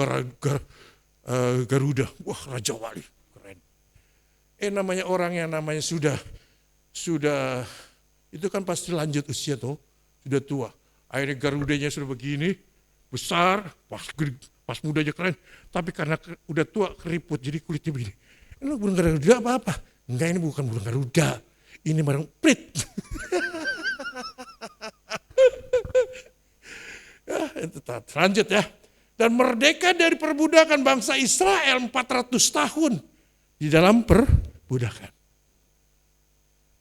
Garuda. Wah, Raja Wali, keren. Namanya orang yang namanya sudah itu kan pasti lanjut usia tuh, sudah tua. Akhirnya Garudanya sudah begini, besar, pas muda aja keren. Tapi karena udah tua keriput, jadi kulitnya begini. Ini burung Garuda apa? Enggak, ini bukan burung Garuda, ini barang prit. Ya, itu lanjut ya. Dan merdeka dari perbudakan bangsa Israel 400 tahun di dalam perbudakan.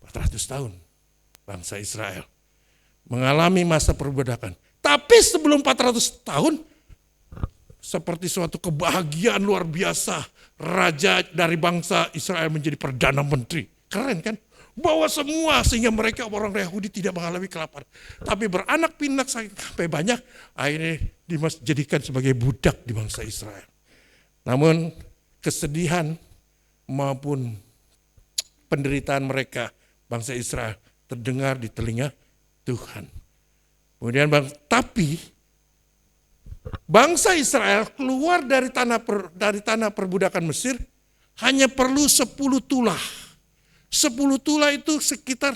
400 tahun bangsa Israel mengalami masa perbudakan. Tapi sebelum 400 tahun, seperti suatu kebahagiaan luar biasa, raja dari bangsa Israel menjadi perdana menteri. Keren kan? Bawa semua sehingga mereka orang Yahudi tidak mengalami kelaparan. Tapi beranak pinak sampai banyak, akhirnya dijadikan sebagai budak di bangsa Israel. Namun kesedihan maupun penderitaan mereka, bangsa Israel, terdengar di telinga Tuhan. Kemudian tapi bangsa Israel keluar dari tanah perbudakan Mesir hanya perlu 10 tulah. 10 tulah itu sekitar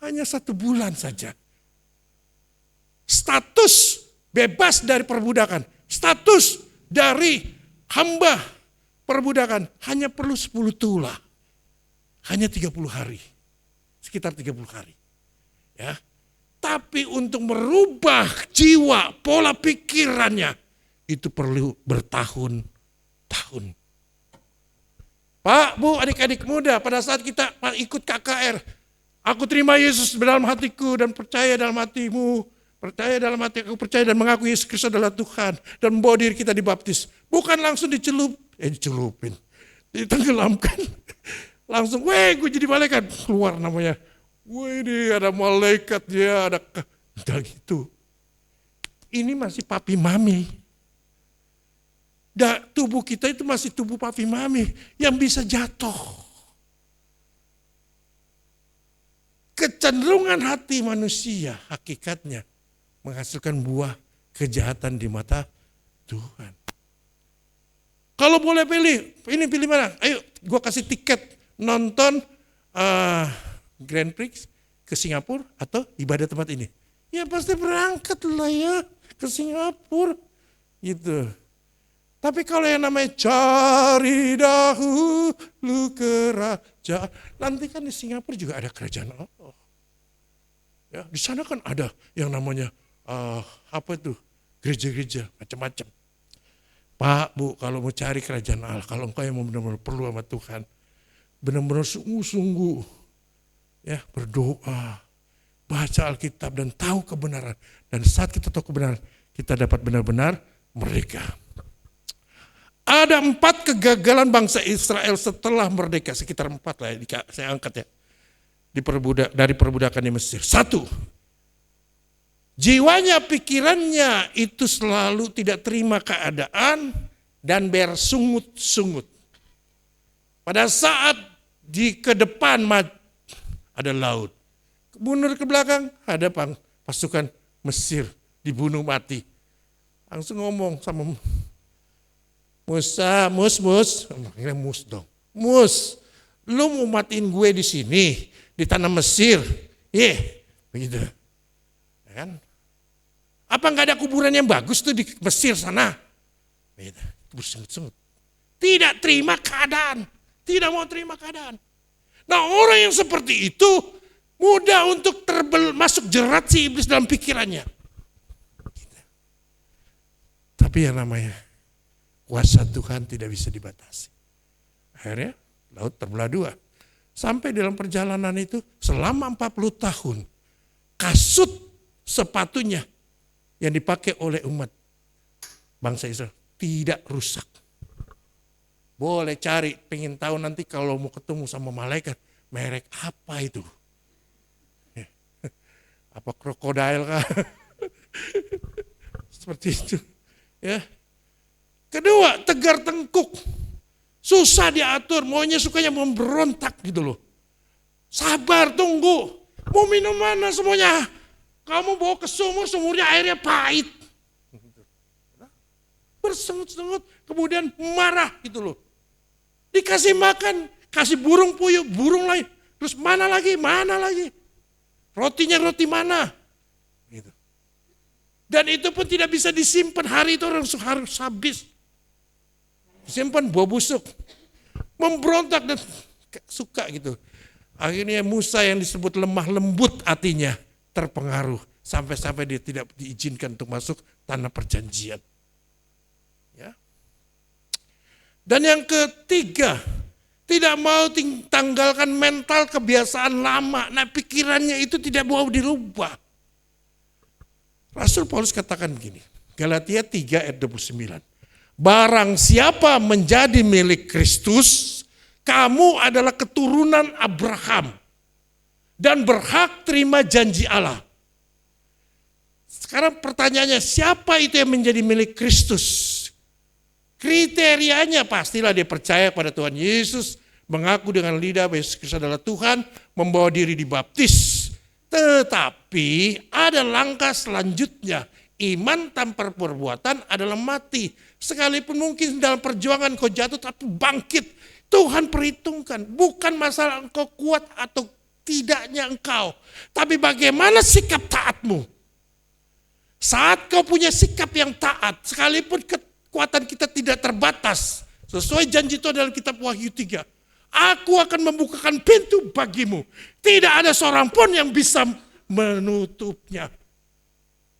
hanya 1 bulan saja. Status bebas dari perbudakan, status dari hamba perbudakan hanya perlu 10 tulah. Hanya 30 hari. Sekitar 30 hari. Ya. Tapi untuk merubah jiwa, pola pikirannya, itu perlu bertahun-tahun. Pak, Bu, adik-adik muda, pada saat kita ikut KKR, aku terima Yesus dalam hatiku dan percaya dalam hatimu, percaya dalam hati aku, percaya dan mengaku Yesus Kristus adalah Tuhan, dan membawa diri kita dibaptis. Bukan langsung dicelupin, ditenggelamkan. Langsung, gue jadi malaikat, keluar namanya. Wih, ini ada malaikat ya, ada gitu. Ini masih papi mami. Tubuh kita itu masih tubuh papi mami yang bisa jatuh. Kecenderungan hati manusia hakikatnya menghasilkan buah kejahatan di mata Tuhan. Kalau boleh pilih, ini pilih mana? Ayo, gue kasih tiket nonton Grand Prix ke Singapura atau ibadah tempat ini. Ya pasti berangkat lah ya ke Singapura gitu. Tapi kalau yang namanya cari dahulu kerajaan, nanti kan di Singapura juga ada kerajaan Allah. Ya, di sana kan ada yang namanya gereja-gereja macam-macam. Pak, Bu, kalau mau cari kerajaan Allah, kalau engkau yang benar-benar perlu sama Tuhan, benar-benar sungguh-sungguh ya berdoa, baca Alkitab dan tahu kebenaran. Dan saat kita tahu kebenaran, kita dapat benar-benar merdeka. Ada 4 kegagalan bangsa Israel setelah merdeka, sekitar 4 lah ya, saya angkat ya. Dari perbudakan di Mesir. 1, jiwanya, pikirannya itu selalu tidak terima keadaan dan bersungut-sungut. Pada saat di ke depan ada laut. Mundur ke belakang ada pasukan Mesir dibunuh mati. Langsung ngomong sama Musa, mus, akhirnya mus dong. Mus, lu mau matiin gue di sini, di tanah Mesir. Begitu. Ya kan? Apa enggak ada kuburan yang bagus tuh di Mesir sana? Begitu. Bersungut-sungut. Tidak terima keadaan. Tidak mau terima keadaan. Nah, orang yang seperti itu mudah untuk masuk jerat si iblis dalam pikirannya. Tapi yang namanya kuasa Tuhan tidak bisa dibatasi. Akhirnya laut terbelah dua. Sampai dalam perjalanan itu selama 40 tahun kasut sepatunya yang dipakai oleh umat bangsa Israel tidak rusak. Boleh cari, pengen tahu nanti kalau mau ketemu sama malaikat, merek apa itu? Apa krokodil kah? Seperti itu. Ya. Kedua, tegar tengkuk. Susah diatur, maunya sukanya memberontak gitu loh. Sabar, tunggu. Mau minum mana semuanya? Kamu bawa ke sumur, sumurnya airnya pahit. Bersengut-sengut, kemudian marah gitu loh. Dikasih makan, kasih burung puyuh, burung lain. Terus mana lagi? Rotinya roti mana? Gitu. Dan itu pun tidak bisa disimpan, hari itu harus habis. Disimpan buah busuk. Memberontak dan suka gitu. Akhirnya Musa yang disebut lemah lembut hatinya terpengaruh. Sampai-sampai dia tidak diizinkan untuk masuk tanah perjanjian. Ya. Dan yang ketiga, tidak mau tanggalkan mental kebiasaan lama. Nah, pikirannya itu tidak mau dirubah. Rasul Paulus katakan begini, Galatia 3 ayat 29. Barang siapa menjadi milik Kristus, kamu adalah keturunan Abraham dan berhak terima janji Allah. Sekarang pertanyaannya, siapa itu yang menjadi milik Kristus? Kriterianya pastilah dia percaya pada Tuhan Yesus, mengaku dengan lidah bahwa Yesus Kristus adalah Tuhan, membawa diri dibaptis. Tetapi ada langkah selanjutnya, iman tanpa perbuatan adalah mati. Sekalipun mungkin dalam perjuangan kau jatuh tapi bangkit. Tuhan perhitungkan, bukan masalah engkau kuat atau tidaknya engkau, tapi bagaimana sikap taatmu. Saat kau punya sikap yang taat, sekalipun kekuatan kita tidak terbatas. Sesuai janji itu dalam kitab Wahyu 3. Aku akan membukakan pintu bagimu. Tidak ada seorang pun yang bisa menutupnya.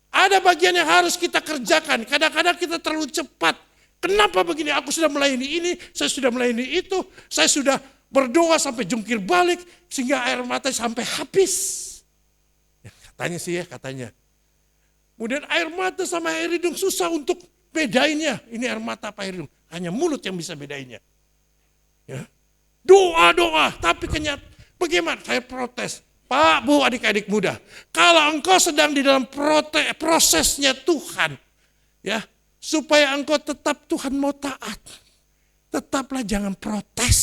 Ada bagian yang harus kita kerjakan. Kadang-kadang kita terlalu cepat. Kenapa begini? Aku sudah melayani ini, saya sudah melayani itu. Saya sudah berdoa sampai jungkir balik. Sehingga air mata sampai habis. Ya, katanya sih ya, katanya. Kemudian air mata sama air hidung susah untuk bedainnya. Ini air mata apa air hidung? Hanya mulut yang bisa bedainnya. Ya. Doa, tapi bagaimana? Saya protes. Pak, Bu, adik-adik muda. Kalau engkau sedang di dalam prosesnya Tuhan. Ya, supaya engkau tetap Tuhan mau taat. Tetaplah jangan protes.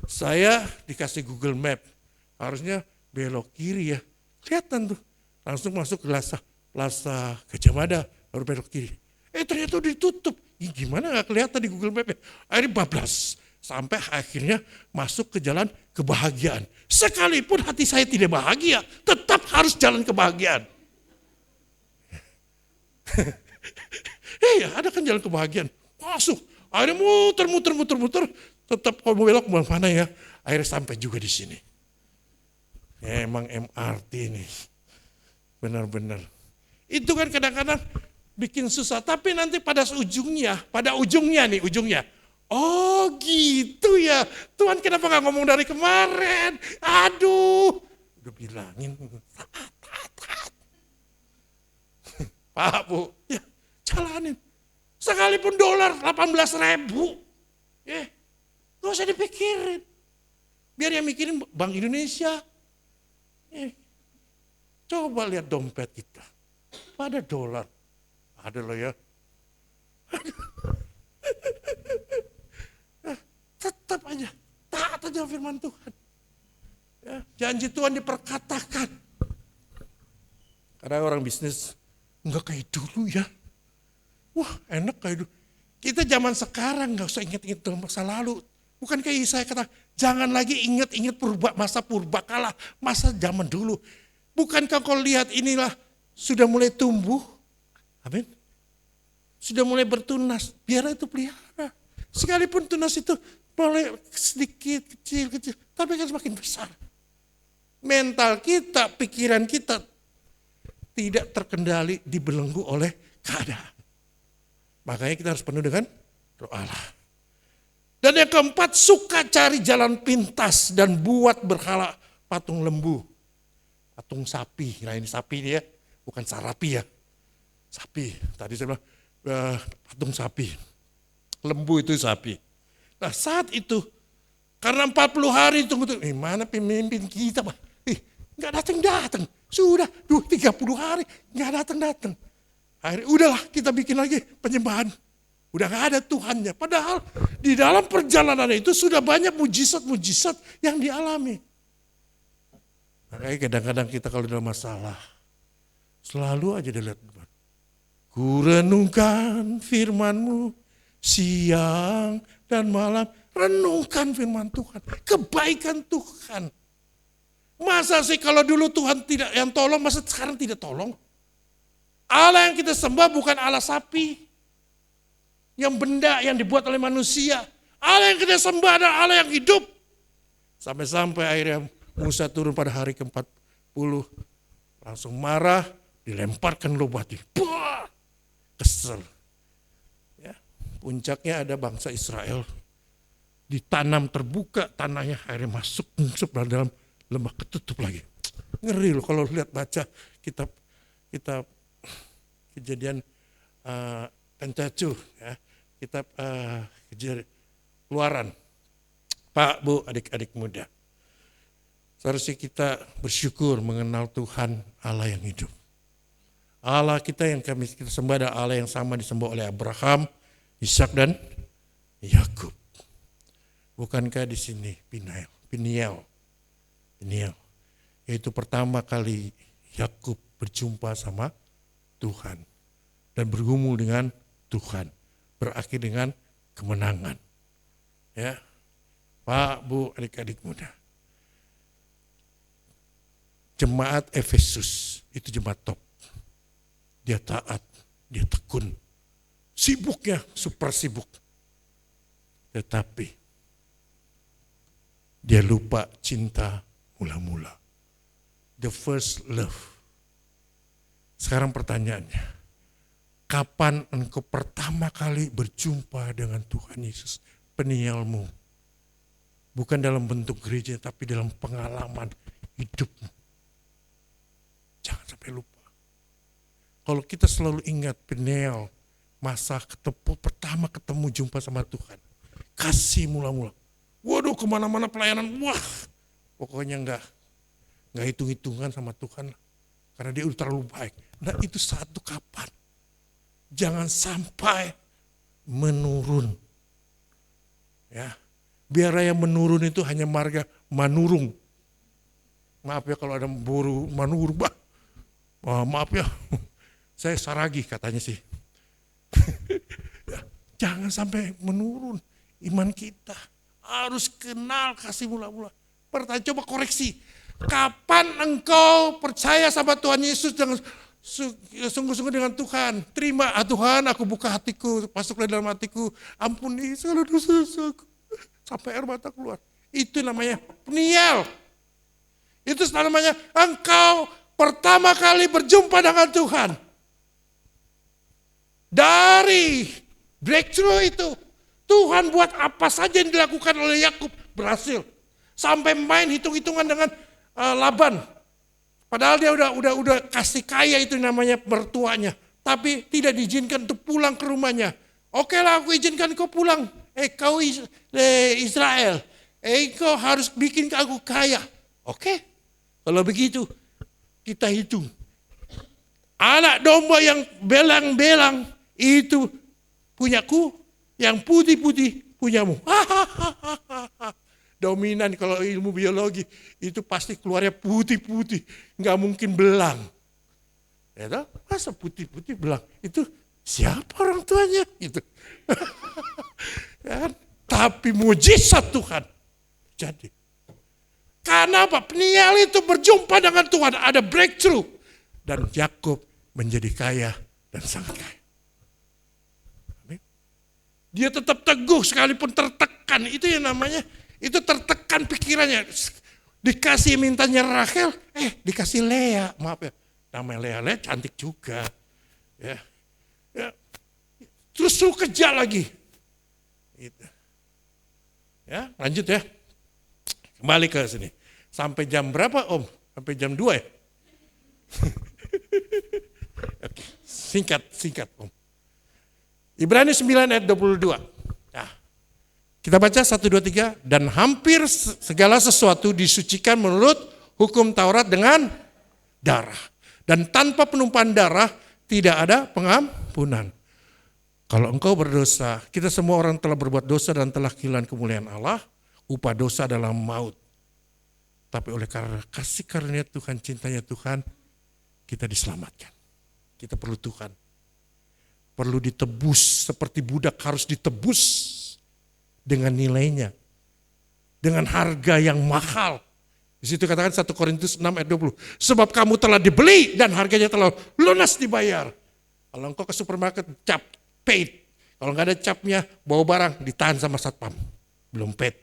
Saya dikasih Google Map. Harusnya belok kiri ya. Kelihatan tuh. Langsung masuk ke Plaza Gajah Mada. Baru belok kiri. Ternyata ditutup. Gimana gak kelihatan di Google Map? Akhirnya bablas. Sampai akhirnya masuk ke jalan kebahagiaan. Sekalipun hati saya tidak bahagia, tetap harus jalan kebahagiaan. Ada kan jalan kebahagiaan. Masuk. Akhirnya muter. Tetap kalau mau belok mana ya. Akhirnya sampai juga di sini. Emang MRT ini. Benar-benar. Itu kan kadang-kadang bikin susah. Tapi nanti pada ujungnya. Oh gitu ya. Tuhan kenapa gak ngomong dari kemarin? Aduh. Udah bilangin. Taat. Pak, Bu. Ya, jalanin. Sekalipun dolar 18.000. Gak usah dipikirin. Biar yang mikirin Bank Indonesia. Coba lihat dompet kita. Pada dolar. Ada loh ya. tetap aja taat aja firman Tuhan. Ya, janji Tuhan diperkatakan. Karena orang bisnis enggak kayak dulu ya. Wah, enak kayak dulu. Kita zaman sekarang enggak usah ingat-ingat masa lalu. Bukan kayak saya kata, jangan lagi ingat-ingat masa purbakala, masa zaman dulu. Bukankah kau lihat inilah sudah mulai tumbuh? Amin. Sudah mulai bertunas, biar itu pelihara. Sekalipun tunas itu mulai sedikit, kecil, tapi kan semakin besar. Mental kita, pikiran kita tidak terkendali, dibelenggu oleh keadaan. Makanya kita harus penuh dengan roh Allah. Dan yang keempat, suka cari jalan pintas dan buat berhala patung lembu. Patung sapi, nah ini sapi dia, bukan sarapi ya. Sapi, tadi saya bilang patung sapi. Lembu itu sapi. Nah saat itu, karena 40 hari tunggu, mana pemimpin kita Pak? Nggak datang-datang. Sudah 30 hari nggak datang-datang. Akhirnya udahlah kita bikin lagi penyembahan. Udah nggak ada Tuhannya. Padahal di dalam perjalanan itu sudah banyak mujizat-mujizat yang dialami. Makanya kadang-kadang kita kalau dalam masalah, selalu aja dilihat. Ku renungkan firman-Mu siang dan malam. Renungkan firman Tuhan. Kebaikan Tuhan. Masa sih kalau dulu Tuhan tidak yang tolong, masa sekarang tidak tolong? Allah yang kita sembah bukan Allah sapi. Yang benda yang dibuat oleh manusia. Allah yang kita sembah adalah Allah yang hidup. Sampai-sampai akhirnya Musa turun pada hari ke-40. Langsung marah, dilemparkan lubang batu. Kesel. Ya, puncaknya ada bangsa Israel. Ditanam terbuka tanahnya, akhirnya masuk dalam lembah ketutup lagi. Ngeri loh kalau lihat baca kitab Kejadian Pentateuch ya, kitab Keluaran. Pak, Bu, adik-adik muda. Seharusnya kita bersyukur mengenal Tuhan Allah yang hidup. Allah kita yang kita sembah adalah Allah yang sama disembah oleh Abraham, Ishak dan Yakub. Bukankah di sini Peniel, yaitu pertama kali Yakub berjumpa sama Tuhan dan bergumul dengan Tuhan, berakhir dengan kemenangan. Ya, Pak, Bu, adik-adik muda. Jemaat Efesus itu jemaat top. Dia taat, dia tekun, sibuknya super sibuk. Tetapi dia lupa cinta mula-mula. The first love. Sekarang pertanyaannya, kapan engkau pertama kali berjumpa dengan Tuhan Yesus, penielmu? Bukan dalam bentuk gereja, tapi dalam pengalaman hidupmu. Jangan sampai lupa. Kalau kita selalu ingat Peniel, masa pertama ketemu jumpa sama Tuhan. Kasih mula-mula. Waduh, kemana-mana pelayanan, wah. Pokoknya enggak hitung-hitungan sama Tuhan. Karena dia udah terlalu baik. Nah itu satu kapan. Jangan sampai menurun. Ya, biar yang menurun itu hanya marga manurung. Maaf ya kalau ada buru manurung, maaf ya. Saya saragi katanya sih. Jangan sampai menurun iman kita. Harus kenal kasih mula-mula. Pertanyaan, coba koreksi. Kapan engkau percaya sama Tuhan Yesus dengan sungguh-sungguh dengan Tuhan? Terima, Tuhan, aku buka hatiku, masuklah dalam hatiku. Ampuni segala dosa-dosaku. Sampai air mata keluar. Itu namanya Peniel. Itu namanya engkau pertama kali berjumpa dengan Tuhan. Dari breakthrough itu, Tuhan buat apa saja yang dilakukan oleh Yakub berhasil. Sampai main hitung-hitungan dengan Laban. Padahal dia udah kasih kaya itu namanya mertuanya. Tapi tidak diizinkan untuk pulang ke rumahnya. Oke lah, aku izinkan kau pulang. Kau Israel. Kau harus bikin aku kaya. Oke. Kalau begitu, kita hitung. Anak domba yang belang-belang itu punyaku, yang putih-putih punyamu. Dominan kalau ilmu biologi itu pasti keluarnya putih-putih, nggak mungkin belang. Ya toh? Masa putih-putih belang? Itu siapa orang tuanya? Gitu. Kan? Tapi mujizat Tuhan jadi. Karena apa? Peniel itu berjumpa dengan Tuhan, ada breakthrough. Dan Yakub menjadi kaya dan sangat kaya. Amin. Dia tetap teguh sekalipun tertekan. Itu yang namanya, itu tertekan pikirannya. Dikasih mintanya Rachel, dikasih Lea. Maaf ya, namanya Lea cantik juga. Ya. Terus suruh kejar lagi. Gitu. Ya, lanjut ya. Kembali ke sini. Sampai jam berapa Om? Sampai jam 2 ya? Oke, singkat Om. Ibrani 9 ayat 22. Nah, kita baca 1, 2, 3. Dan hampir segala sesuatu disucikan menurut hukum Taurat dengan darah. Dan tanpa penumpahan darah tidak ada pengampunan. Kalau engkau berdosa, kita semua orang telah berbuat dosa dan telah kehilangan kemuliaan Allah, upah dosa adalah maut. Tapi oleh karena kasih karunia Tuhan, cintanya Tuhan, kita diselamatkan. Kita perlu Tuhan. Perlu ditebus, seperti budak harus ditebus dengan nilainya. Dengan harga yang mahal. Di situ katakan 1 Korintus 6 ayat 20. Sebab kamu telah dibeli dan harganya telah lunas dibayar. Kalau engkau ke supermarket, cap, paid. Kalau nggak ada capnya, bawa barang, ditahan sama satpam. Belum paid.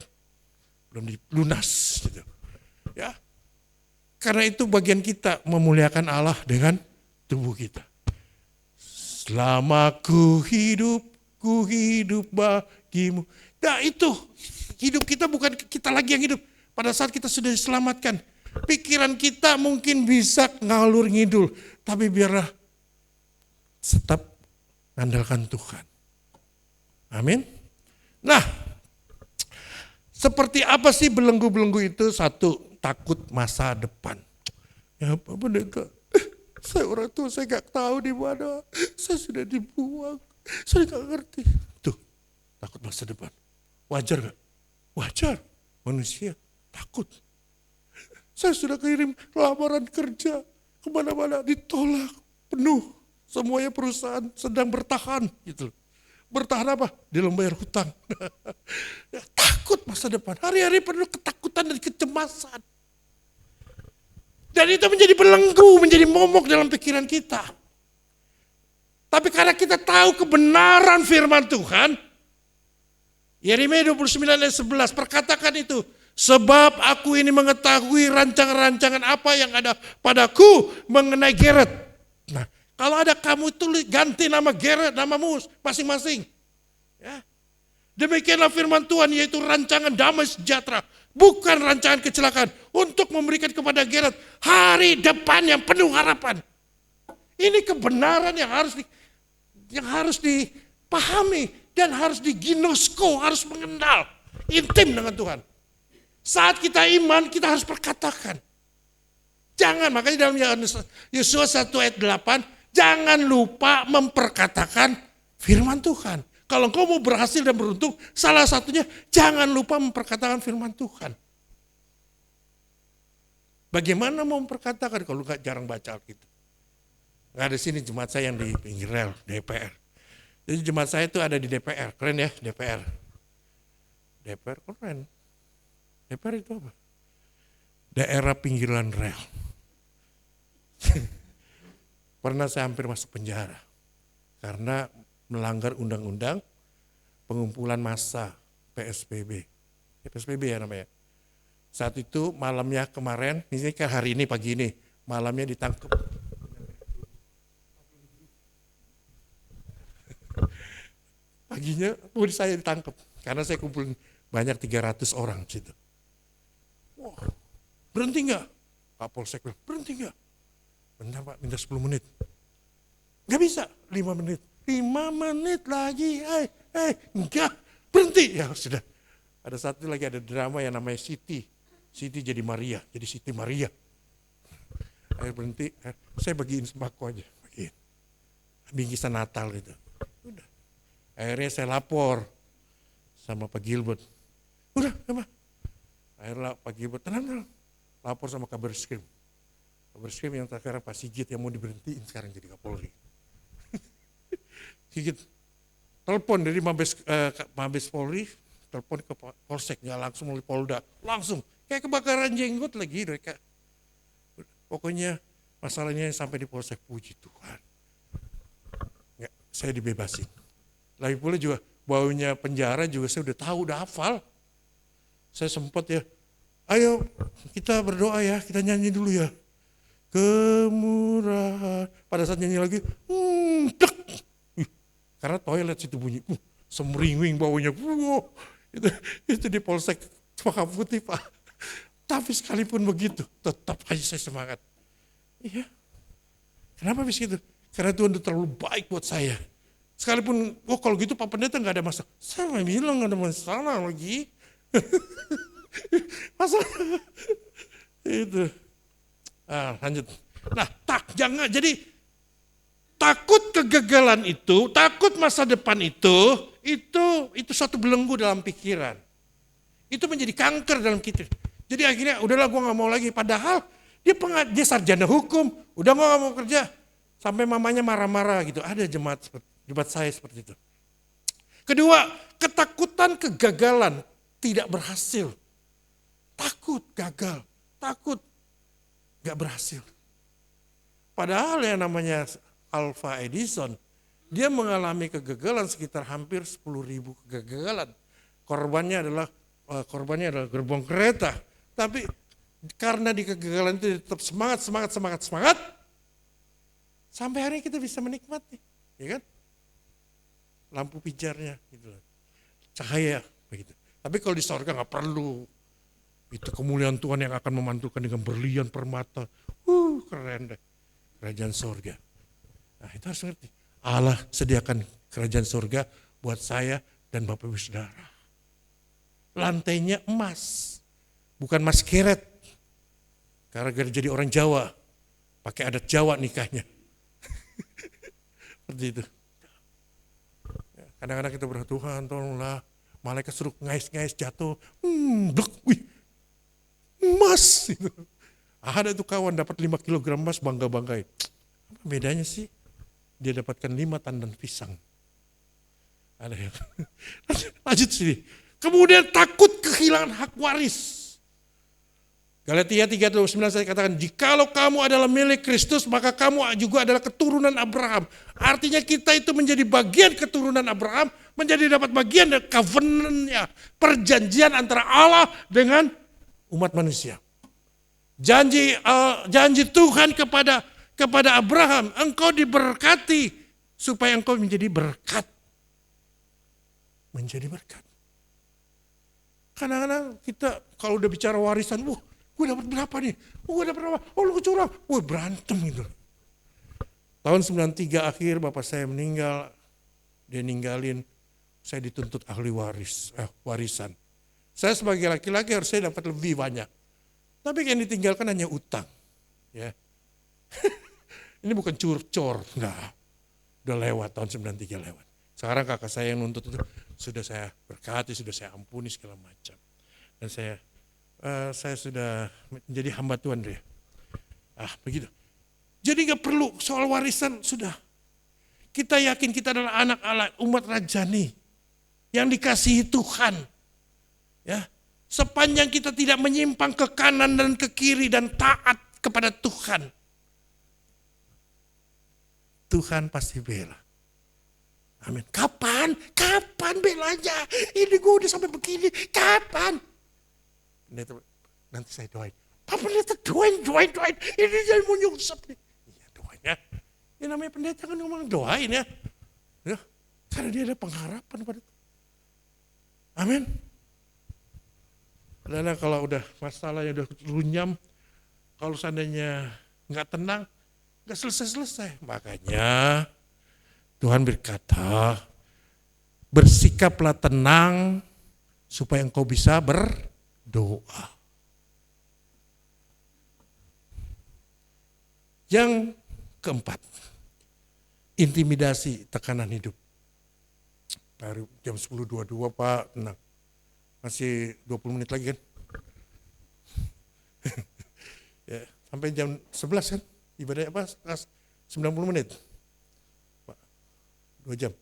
Belum lunas. Gitu. Ya. Karena itu bagian kita memuliakan Allah dengan tubuh kita. Selama ku hidup bagimu. Nah itu, hidup kita bukan kita lagi yang hidup. Pada saat kita sudah diselamatkan, pikiran kita mungkin bisa ngalur ngidul. Tapi biarlah tetap mengandalkan Tuhan. Amin. Nah, seperti apa sih belenggu-belenggu itu? Satu, takut masa depan. Ya apa pendekar? Saya orang tua, saya gak tahu di mana. Saya sudah dibuang. Saya gak ngerti. Tuh, takut masa depan. Wajar gak? Wajar. Manusia takut. Saya sudah kirim lamaran kerja kemana-mana, ditolak penuh. Semuanya perusahaan sedang bertahan gitu. Bertahan apa? Dia membayar hutang. Takut masa depan. Hari-hari penuh ketakutan dan kecemasan. Dan itu menjadi belenggu, menjadi momok dalam pikiran kita. Tapi karena kita tahu kebenaran firman Tuhan, Yeremia 29 ayat 11, perkatakan itu. Sebab aku ini mengetahui rancangan-rancangan apa yang ada padaku mengenai Geret. Nah, kalau ada kamu tulis ganti nama Geret, namamu masing-masing. Ya. Demikianlah firman Tuhan, yaitu rancangan damai sejahtera. Bukan rancangan kecelakaan. Untuk memberikan kepada Geret hari depan yang penuh harapan. Ini kebenaran yang harus dipahami. Dan harus diginosko, harus mengenal. Intim dengan Tuhan. Saat kita iman, kita harus perkatakan. Jangan, makanya dalam Yesua 1 ayat 8, jangan lupa memperkatakan firman Tuhan. Kalau engkau mau berhasil dan beruntung, salah satunya jangan lupa memperkatakan firman Tuhan. Bagaimana mau memperkatakan kalau enggak jarang baca Alkitab? Nggak ada sini jemaat saya yang di pinggir rel, DPR. Jadi jemaat saya itu ada di DPR, keren ya DPR. DPR keren. DPR itu apa? Daerah pinggiran rel. Pernah saya hampir masuk penjara karena melanggar undang-undang pengumpulan massa PSBB. PSBB ya namanya. Saat itu malamnya kemarin, ini kan hari ini pagi ini, malamnya ditangkap. Paginya saya ditangkap karena saya kumpulin banyak 300 orang situ. Wah, berhenti nggak? Pak Polsek bilang, berhenti nggak? Bentar Pak, minta 10 menit. Nggak bisa, 5 menit. 5 menit lagi, enggak, berhenti. Ya sudah, ada satu lagi ada drama yang namanya Siti. Siti jadi Maria, jadi Siti Maria. Akhirnya berhenti, saya bagiin sembako aja. Bagiin. Bingkisan Natal gitu. Udah. Akhirnya saya lapor. sama Pak Gilbert. Udah, apa? Akhirnya Pak Gilbert tenang, lapor sama Kabar Skrim. Kabar Skrim yang sekarang Pak Sigit yang mau diberhentiin sekarang jadi Kapolri. Sigit telepon dari Mabes Polri, telepon ke Polsek, nggak langsung melalui Polda, langsung kayak kebakaran jenggot lagi mereka. Pokoknya masalahnya sampai di Polsek, puji Tuhan. Nggak, saya dibebasin. Lagi pula juga baunya penjara juga saya udah tahu, udah hafal. Saya sempat ya, ayo kita berdoa ya, kita nyanyi dulu ya. Kemurahan. Pada saat nyanyi lagi, dek. Karena toilet situ bunyi, semringwing baunya. Itu di Polsek Cempaka Putih, Pak. Tapi sekalipun begitu, tetap aja saya semangat. Iya. Kenapa bisa gitu? Karena Tuhan itu terlalu baik buat saya. Sekalipun, kalau gitu Pak Pendeta gak ada masalah. Saya bilang gak ada masalah lagi. Masalah. Itu. Lanjut. Nah, jangan. Jadi, takut kegagalan itu, takut masa depan itu suatu belenggu dalam pikiran. Itu menjadi kanker dalam kita. Jadi akhirnya udahlah gue gak mau lagi. Padahal dia sarjana hukum, udah gue gak mau kerja. Sampai mamanya marah-marah gitu. Ada jemaat saya seperti itu. Kedua, ketakutan kegagalan tidak berhasil. Takut gagal, takut gak berhasil. Padahal yang namanya Alva Edison, dia mengalami kegagalan sekitar hampir 10.000 kegagalan. Korbannya adalah gerbong kereta. Tapi karena di kegagalan itu tetap semangat. Sampai hari ini kita bisa menikmati, ya kan? Lampu pijarnya, gitu, cahaya, begitu. Tapi kalau di surga nggak perlu. Itu kemuliaan Tuhan yang akan memantulkan dengan berlian permata. Keren deh, kerajaan surga. Nah itu harus ngerti. Allah sediakan kerajaan surga buat saya dan Bapak Ibu Saudara. Lantainya emas, bukan mas keret. Karena jadi orang Jawa, pakai adat Jawa nikahnya. Seperti itu. Kadang-kadang kita berdoa, Tuhan tolonglah, malaikat suruh ngais-ngais jatuh, emas. Gitu. Ada tuh kawan dapat 5 kg emas, bangga-banggain. Apa bedanya sih? Dia dapatkan 5 tandan pisang. Ada yang lanjut sini. Kemudian takut kehilangan hak waris. Galatia 3:29 saya katakan, jikalau kamu adalah milik Kristus, maka kamu juga adalah keturunan Abraham. Artinya kita itu menjadi bagian keturunan Abraham, menjadi dapat bagian dari covenant-nya, perjanjian antara Allah dengan umat manusia. Janji Tuhan kepada Abraham, engkau diberkati supaya engkau menjadi berkat. Menjadi berkat. Kadang-kadang kita kalau udah bicara warisan, gue dapat berapa nih? Gue dapat berapa? Lu curang. Berantem gitu. Tahun 93 akhir bapak saya meninggal. Dia ninggalin, saya dituntut ahli warisan. Saya sebagai laki-laki harus saya dapat lebih banyak. Tapi yang ditinggalkan hanya utang. Ya. Ini bukan curcor, enggak. Udah lewat, tahun 93 lewat. Sekarang kakak saya yang nuntut itu sudah saya berkati, sudah saya ampuni segala macam. Dan saya sudah menjadi hamba Tuhan dia. Begitu. Jadi gak perlu soal warisan, sudah. Kita yakin kita adalah anak Allah, umat rajani yang dikasihi Tuhan. Ya, sepanjang kita tidak menyimpang ke kanan dan ke kiri dan taat kepada Tuhan, Tuhan pasti bela. Amin. Kapan belanya? Ini gue udah sampai begini. Kapan? Nanti saya doain. Pak Pendeta doain. Ini yang mau nyungsep nih. Iya doain ya. Ini namanya pendeta kan ngomong doain ya. Karena dia ada pengharapan pada itu. Amin. Karena kalau udah masalahnya udah runyam, kalau seandainya nggak tenang, nggak selesai. Makanya Tuhan berkata, bersikaplah tenang supaya engkau bisa berdoa. Yang keempat, intimidasi tekanan hidup. Baru jam 10.22 Pak, tenang. Masih 20 menit lagi kan? Ya, sampai jam 11 kan? Ibadah apa? 90 menit. Pak, 2 jam.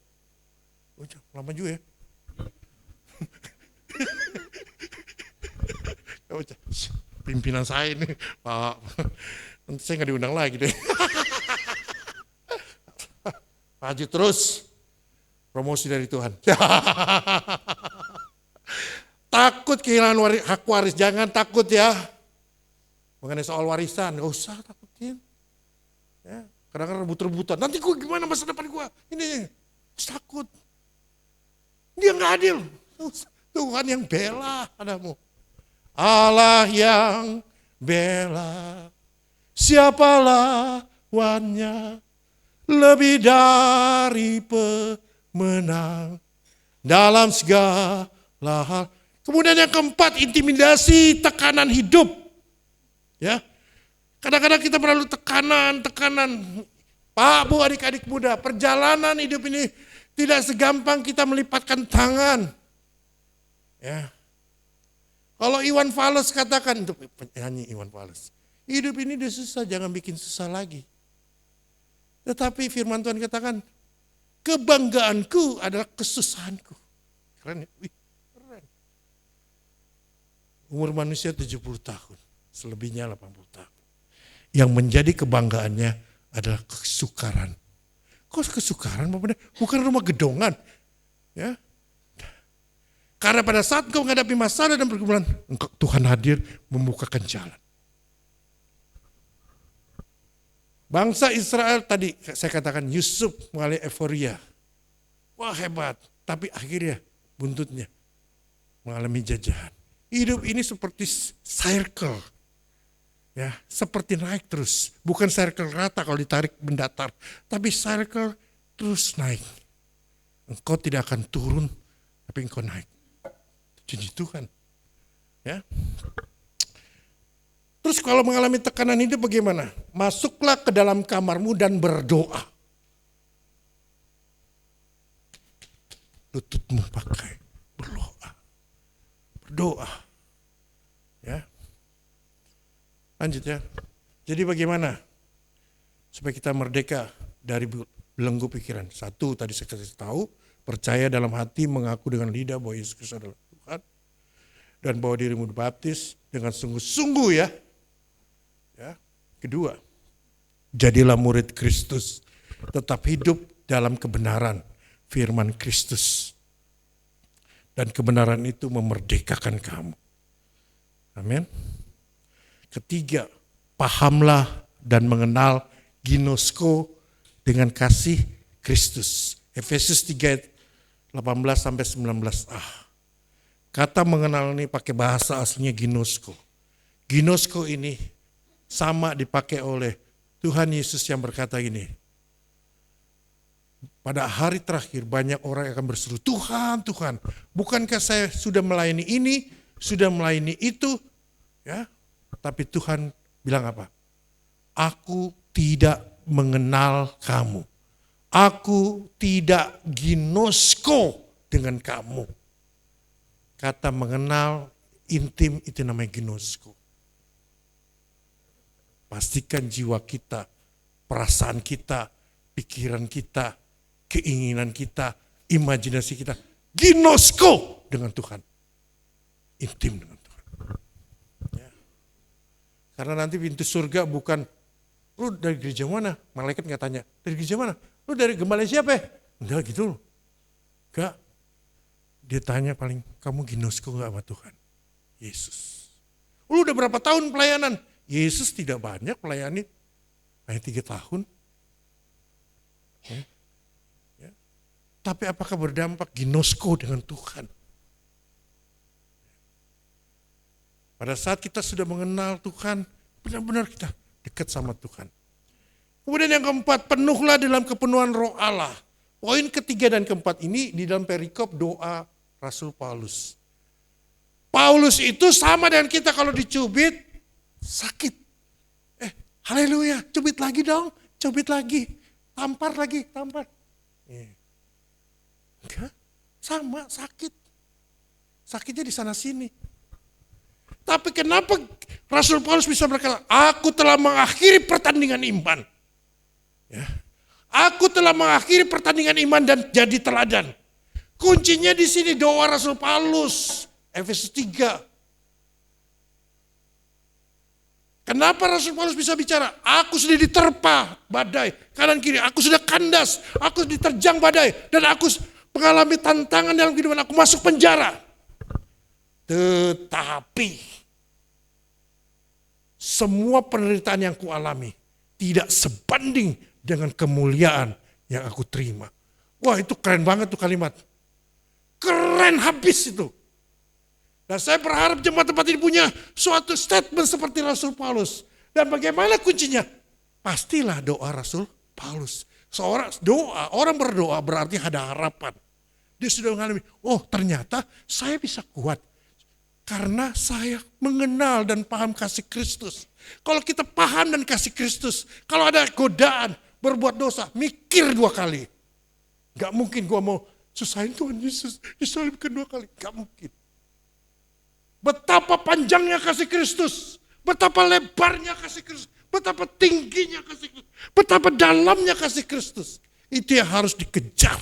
2 jam, lama juga ya. Pimpinan saya ini, Pak. Nanti saya nggak diundang lagi deh. Pak Haji terus. Promosi dari Tuhan. Takut kehilangan hak waris, jangan takut ya. Mengenai soal warisan, gak usah takutin. Ya, kadang-kadang rebut-rebutan. Nanti gue gimana masa depan gue? Ini takut. Dia nggak adil. Tuhan yang bela padamu. Allah yang bela. Siapa lawannya? Lebih dari pemenang dalam segala hal. Kemudian yang keempat, intimidasi, tekanan hidup. Ya, kadang-kadang kita melalui tekanan. Pak, Bu, adik-adik muda, perjalanan hidup ini tidak segampang kita melipatkan tangan. Ya, kalau Iwan Fals katakan, itu penyanyi Iwan Fals, hidup ini udah susah, jangan bikin susah lagi. Tetapi firman Tuhan katakan, kebanggaanku adalah kesusahanku. Keren ya? Wih, keren. Umur manusia 70 tahun, selebihnya 80 tahun. Yang menjadi kebanggaannya adalah kesukaran. Kok kesukaran? Bukan rumah gedongan. Ya. Karena pada saat kau menghadapi masalah dan pergumulan, Tuhan hadir membukakan jalan. Bangsa Israel tadi saya katakan Yusuf mengalami euforia. Wah hebat, tapi akhirnya buntutnya mengalami jajahan. Hidup ini seperti circle. Ya, seperti naik terus. Bukan circle rata kalau ditarik mendatar, tapi circle terus naik. Engkau tidak akan turun, tapi engkau naik. Janji Tuhan. Ya. Terus kalau mengalami tekanan hidup bagaimana? Masuklah ke dalam kamarmu dan berdoa. Lututmu pakai berdoa. Berdoa. Ya. Lanjut ya. Jadi bagaimana? Supaya kita merdeka dari belenggu pikiran. Satu, tadi saya kasih tahu, percaya dalam hati, mengaku dengan lidah bahwa Yesus Kristus adalah Tuhan. Dan bahwa dirimu dibaptis dengan sungguh-sungguh ya. Ya. Kedua, jadilah murid Kristus, tetap hidup dalam kebenaran firman Kristus. Dan kebenaran itu memerdekakan kamu. Amin. Ketiga, pahamlah dan mengenal ginosko dengan kasih Kristus. Efesus 3 18 sampai 19a. Kata mengenal ini pakai bahasa aslinya ginosko. Ginosko ini sama dipakai oleh Tuhan Yesus yang berkata ini. Pada hari terakhir banyak orang yang akan berseru, Tuhan, Tuhan, bukankah saya sudah melayani ini, sudah melayani itu? Ya, tapi Tuhan bilang apa? Aku tidak mengenal kamu. Aku tidak ginosko dengan kamu. Kata mengenal intim itu namanya ginosko. Pastikan jiwa kita, perasaan kita, pikiran kita, keinginan kita, imajinasi kita, ginosko dengan Tuhan. Intim dengan Tuhan. Ya. Karena nanti pintu surga bukan, lu dari gereja mana? Malaikat nggak tanya, dari gereja mana? Lu dari gembala siapa? Enggak gitu loh. Enggak. Dia tanya paling, kamu ginosko nggak sama Tuhan? Yesus. Lu udah berapa tahun pelayanan? Yesus tidak banyak melayani, hanya 3 tahun. Ya. Ya. Tapi apakah berdampak ginosko dengan Tuhan? Pada saat kita sudah mengenal Tuhan, benar-benar kita dekat sama Tuhan. Kemudian yang keempat, penuhlah dalam kepenuhan Roh Allah. Poin ketiga dan keempat ini di dalam perikop doa Rasul Paulus. Paulus itu sama dengan kita kalau dicubit, sakit. Haleluya, cubit lagi dong, cubit lagi. Tampar lagi, tampar. Enggak, Sama, sakit. Sakitnya di sana sini. Tapi kenapa Rasul Paulus bisa berkata, aku telah mengakhiri pertandingan iman. Ya. Aku telah mengakhiri pertandingan iman dan jadi teladan. Kuncinya di sini doa Rasul Paulus, Efesus 3. Kenapa Rasul Paulus bisa bicara? Aku sudah diterpa badai kanan kiri, aku sudah kandas, aku diterjang badai, dan aku mengalami tantangan dalam kehidupan, aku masuk penjara. Tetapi semua penderitaan yang kualami tidak sebanding dengan kemuliaan yang aku terima. Wah, itu keren banget tuh kalimat. Keren habis itu. Dan saya berharap jemaat tempat ini punya suatu statement seperti Rasul Paulus. Dan bagaimana kuncinya? Pastilah doa Rasul Paulus. Orang berdoa berarti ada harapan. Dia sudah mengalami, oh ternyata saya bisa kuat. Karena saya mengenal dan paham kasih Kristus. Kalau kita paham dan kasih Kristus, kalau ada godaan berbuat dosa, mikir 2 kali. Gak mungkin gua mau susahin Tuhan Yesus, disalibkan 2 kali. Gak mungkin. Betapa panjangnya kasih Kristus, betapa lebarnya kasih Kristus, betapa tingginya kasih Kristus, betapa dalamnya kasih Kristus. Itu yang harus dikejar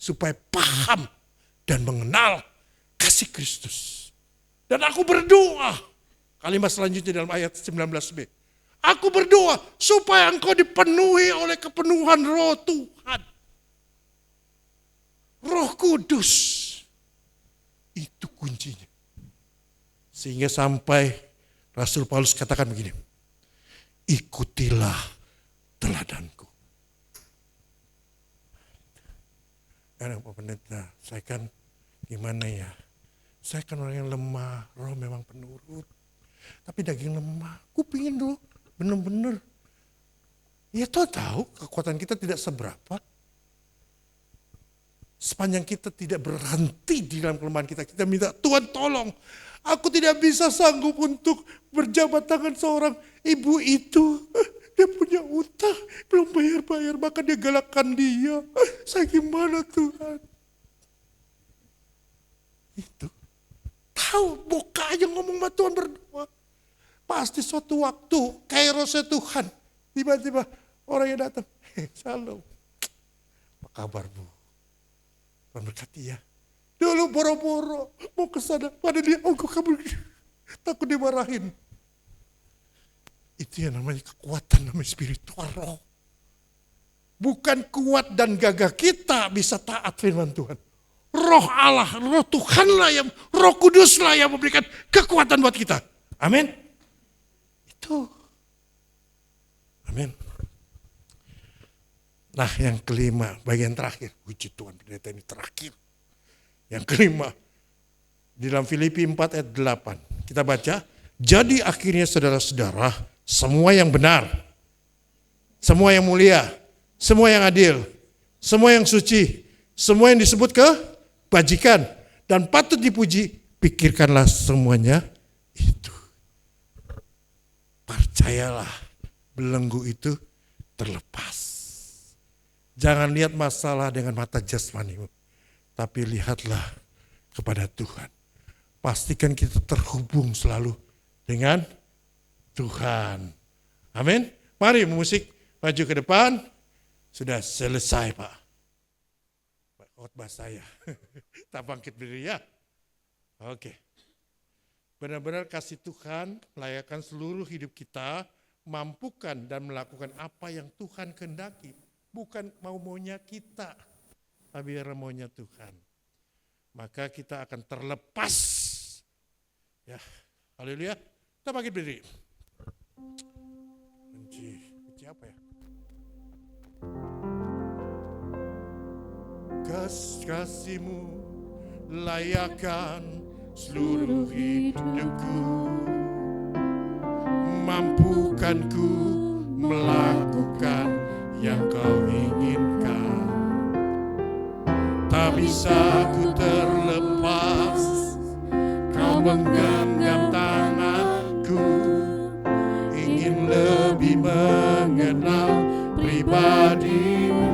supaya paham dan mengenal kasih Kristus. Dan aku berdoa, kalimat selanjutnya dalam ayat 19b. Aku berdoa supaya engkau dipenuhi oleh kepenuhan Roh Tuhan. Roh Kudus, itu kuncinya. Sehingga sampai Rasul Paulus katakan begini, ikutilah teladanku. Karena Pak Pendeta, saya kan gimana ya, saya kan orang yang lemah, roh memang penurut. Tapi daging lemah, aku pingin dulu benar-benar. Ya tahu kekuatan kita tidak seberapa. Sepanjang kita tidak berhenti di dalam kelemahan kita, kita minta Tuhan tolong. Aku tidak bisa sanggup untuk berjabat tangan seorang ibu itu. Dia punya utang, belum bayar-bayar, maka dia galakkan dia. Saya gimana Tuhan? Itu. Tahu, buka aja ngomong sama Tuhan berdoa. Pasti suatu waktu, kairosnya Tuhan. Tiba-tiba orang yang datang, Shalom. Apa kabar Bu? Tuhan berkati ya. Dulu boro-boro mau ke sana, pada dia, oh kabur, takut dimarahin. Itu yang namanya kekuatan, namanya spiritual roh. Bukan kuat dan gagah kita bisa taat firman Tuhan. Roh Allah, roh Tuhanlah yang, roh kuduslah yang memberikan kekuatan buat kita. Amin. Itu. Amin. Nah yang kelima, bagian terakhir. Puji Tuhan, pendeta ini terakhir. Yang kelima, di dalam Filipi 4 ayat 8. Kita baca, jadi akhirnya saudara-saudara, semua yang benar, semua yang mulia, semua yang adil, semua yang suci, semua yang disebut kebajikan dan patut dipuji, pikirkanlah semuanya itu. Percayalah, belenggu itu terlepas. Jangan lihat masalah dengan mata jasmanimu, tapi lihatlah kepada Tuhan. Pastikan kita terhubung selalu dengan Tuhan. Amin. Mari musik maju ke depan. Sudah selesai Pak. Khotbah saya. Tak bangkit berdiri ya. Oke. Benar-benar kasih Tuhan, layakkan seluruh hidup kita, mampukan dan melakukan apa yang Tuhan kehendaki. Bukan mau-maunya kita, tapi maunya Tuhan. Maka kita akan terlepas. Ya, haleluya. Kita bangkit berdiri. Kunci apa ya? Kasih-kasih-Mu layakkan seluruh hidupku, mampukanku melakukan yang Kau inginkan. Tak bisa ku terlepas, Kau menggenggam tanganku, ingin lebih mengenal pribadi-Mu.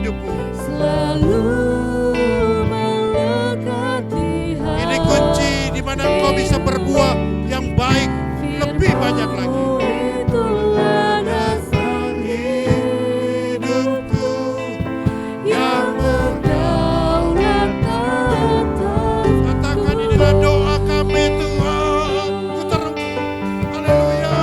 hidupmu. Selalu melekat di hati. Ini kunci di mana engkau bisa berbuah yang baik lebih banyak lagi. Itulah dasar Hidupku yang berdaulat atas. katakan inilah doa kami Tuhan. Ku haleluya.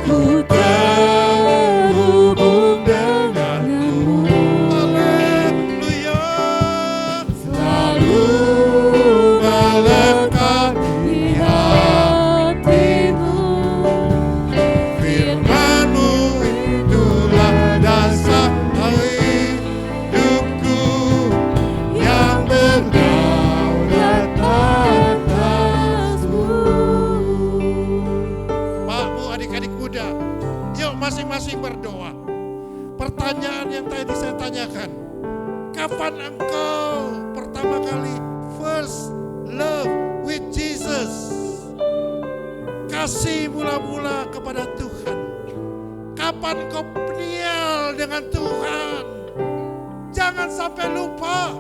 Ku terhubung denganmu. Haleluya. Selalu Melekat di hatimu. firman-Mu itulah dasar hidupku yang berdaulat atasmu. Pak, Bu, adik-adik muda, yuk masing-masing berdoa. Pertanyaan yang tadi saya tanyakan, kapan engkau pertama kali first love with Jesus? Kasih mula-mula kepada Tuhan. Kapan engkau penial dengan Tuhan? Jangan sampai lupa.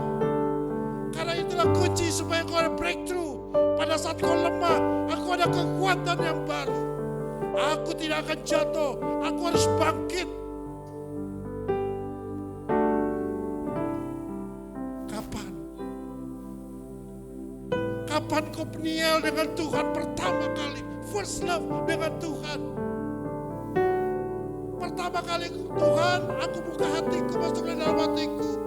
Karena itulah kunci supaya engkau ada breakthrough. Pada saat kau lemah, aku ada kekuatan yang baru. Aku tidak akan jatuh, aku harus bangkit. Kapan? Kapan kau penial dengan Tuhan pertama kali? First love dengan Tuhan. Pertama kali, Tuhan, aku buka hatiku, masuklah dalam hatiku.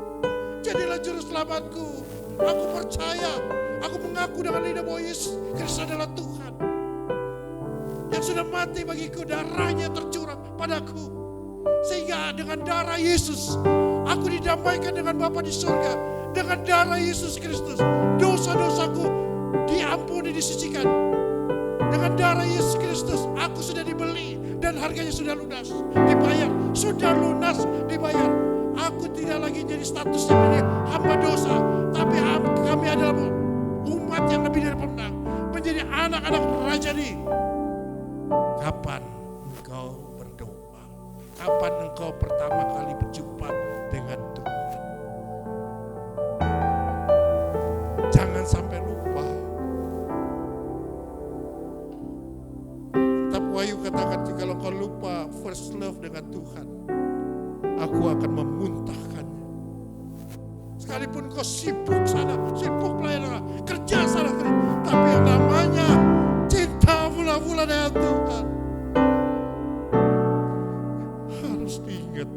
Jadilah juru selamatku. Aku percaya, aku mengaku dengan lidah bahwa Yesus Kristus adalah Tuhan. Yang sudah mati bagiku, darahnya tercurah padaku. Sehingga dengan darah Yesus, aku didamaikan dengan Bapa di surga. Dengan darah Yesus Kristus, dosa-dosaku diampuni, disucikan. Dengan darah Yesus Kristus, aku sudah dibeli dan harganya sudah lunas, dibayar. Sudah lunas, dibayar. Aku tidak lagi jadi statusnya menjadi hamba dosa, tapi kami adalah umat yang lebih dari pemenang, menjadi anak-anak raja nih. Kapan engkau berdoa? Kapan engkau pertama kali berjumpa dengan Tuhan? Jangan sampai lupa. Tapi Wahyu katakan, kalau kau lupa first love dengan Tuhan, aku akan memuntahkannya. Sekalipun kau sibuk sana, sibuk pelayanan, kerja sana, tapi yang namanya cinta mula-mula dengan Tuhan harus diingat.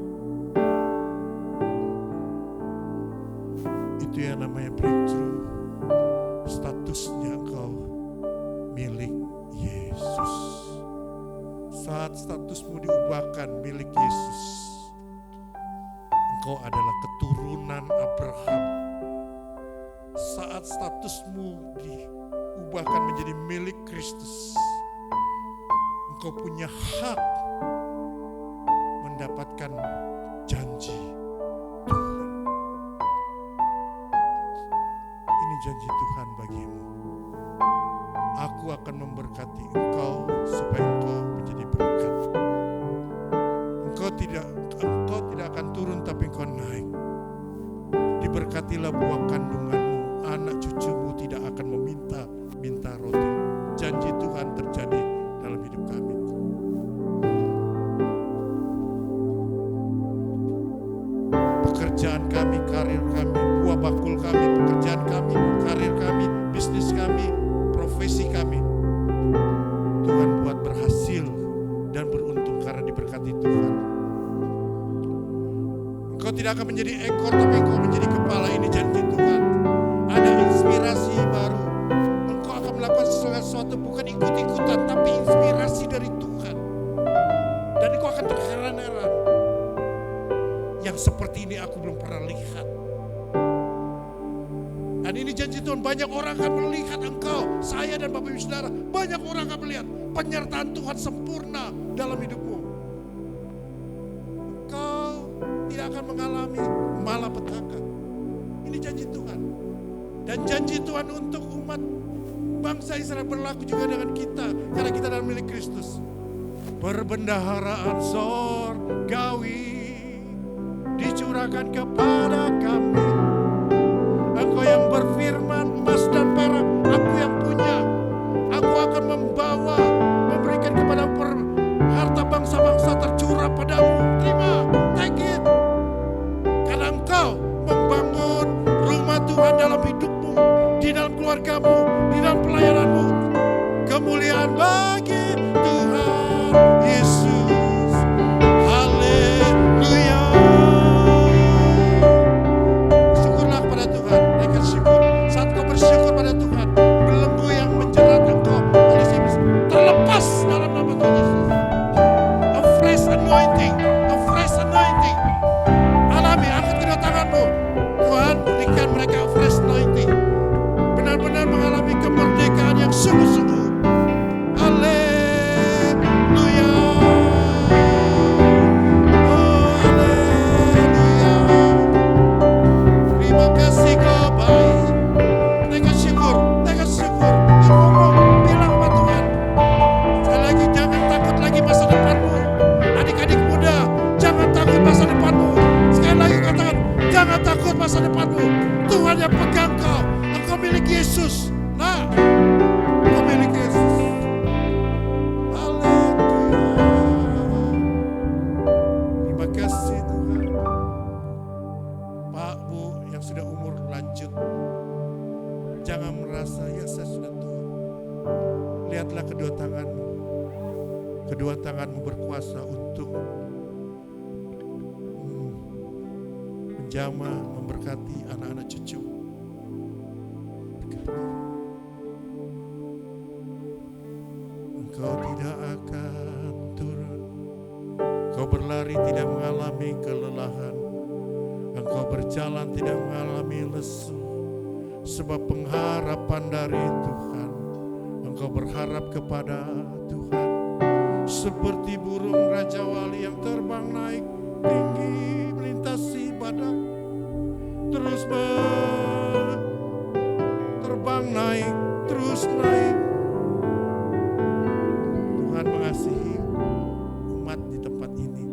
Itu yang namanya breakthrough. Statusnya engkau milik Yesus. Saat statusmu diubahkan milik Yesus, engkau adalah keturunan Abraham. Saat statusmu diubahkan menjadi milik Kristus, engkau punya hak mendapatkan janji Tuhan. Ini janji Tuhan bagimu. Aku akan memberkati engkau supaya engkau menjadi berkat. Engkau tidak akan turun tapi engkau naik. Diberkatilah buah kandunganmu, anak cucumu tidak akan minta roti. Janji Tuhan terjadi dalam hidup kami. Pekerjaan kami, karir kami, buah bakul kami, pekerjaan kami, karir kami, bisnis kami, profesi kami, Tuhan buat berhasil dan beruntung karena diberkati Tuhan. Engkau tidak akan menjadi ekor tapi engkau menjadi kepala. Ini janji Tuhan. Ada inspirasi baru. Engkau akan melakukan sesuatu bukan ikut-ikutan tapi inspirasi dari Tuhan. Dan engkau akan terheran-heran. Yang seperti ini aku belum pernah lihat. Dan ini janji Tuhan, banyak orang akan melihat engkau, saya dan Bapak Ibu Saudara, banyak orang akan melihat penyertaan Tuhan sempurna dalam hidupmu. Engkau tidak akan mengalami malapetaka. Ini janji Tuhan. Dan janji Tuhan untuk umat bangsa Israel berlaku juga dengan kita, karena kita adalah milik Kristus. Perbendaharaan sorgawi curahkan kepada kami. Engkau yang berfirman, emas dan perak aku yang punya. Aku akan memberikan kepada harta bangsa-bangsa tercurah padamu. Terima, take it. Karena engkau membangun rumah Tuhan dalam hidupmu, di dalam keluargamu, di dalam pelayananmu. Kemuliaan bagi Tuhan Yesus. Haleluya. Syukurlah kepada Tuhan. Naikkan syukur. Saat kau bersyukur pada Tuhan, belenggu yang menjerat engkau oleh iblis terlepas dalam nama Tuhan Yesus. A fresh anointing, a fresh anointing. Alami, angkat kedua tanganmu. Tuhan berikan mereka a fresh anointing. Benar-benar mengalami kemerdekaan yang sungguh-sungguh. Haleluya. Oh, haleluya. Terima kasih kau baik. Naikkan syukur, naikkan syukur. Ngomong, bilang sama Tuhan. Sekali lagi, jangan takut lagi masa depanmu. Adik-adik muda, jangan takut masa depanmu. Sekali lagi katakan, jangan takut masa depanmu. Tuhan yang pegang kau. Engkau milik Yesus. Nah, engkau milik Yesus. Haleluya. Terima kasih Tuhan. Pak, Bu yang sudah umur lanjut, jangan merasa ya saya sudah tua. Lihatlah kedua tanganmu. Kedua tanganmu berkuasa untuk menjamah, memberkati anak-anak cucu. Engkau tidak akan turun. Engkau berlari tidak mengalami kelelahan. Engkau berjalan tidak mengalami lesu. Sebab pengharapan dari Tuhan. Engkau berharap kepada Tuhan. Seperti burung Raja Wali yang terbang naik tinggi melintasi badak. Terus terbang naik, terus naik. Tuhan mengasihi umat di tempat ini.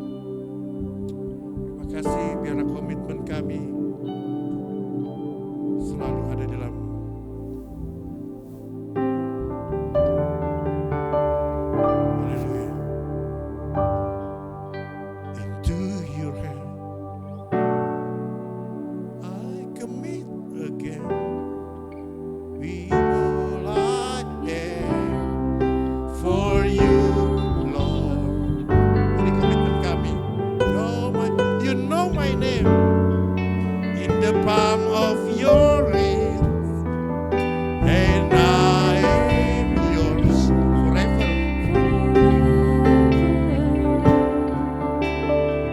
Terima kasih, biarlah komitmen kami selalu ada dalam haleluya. Into your hand I commit again. With all I am for you, Lord. Ini komitmen kami. You know my name in the palm of your hands, and I am yours forever.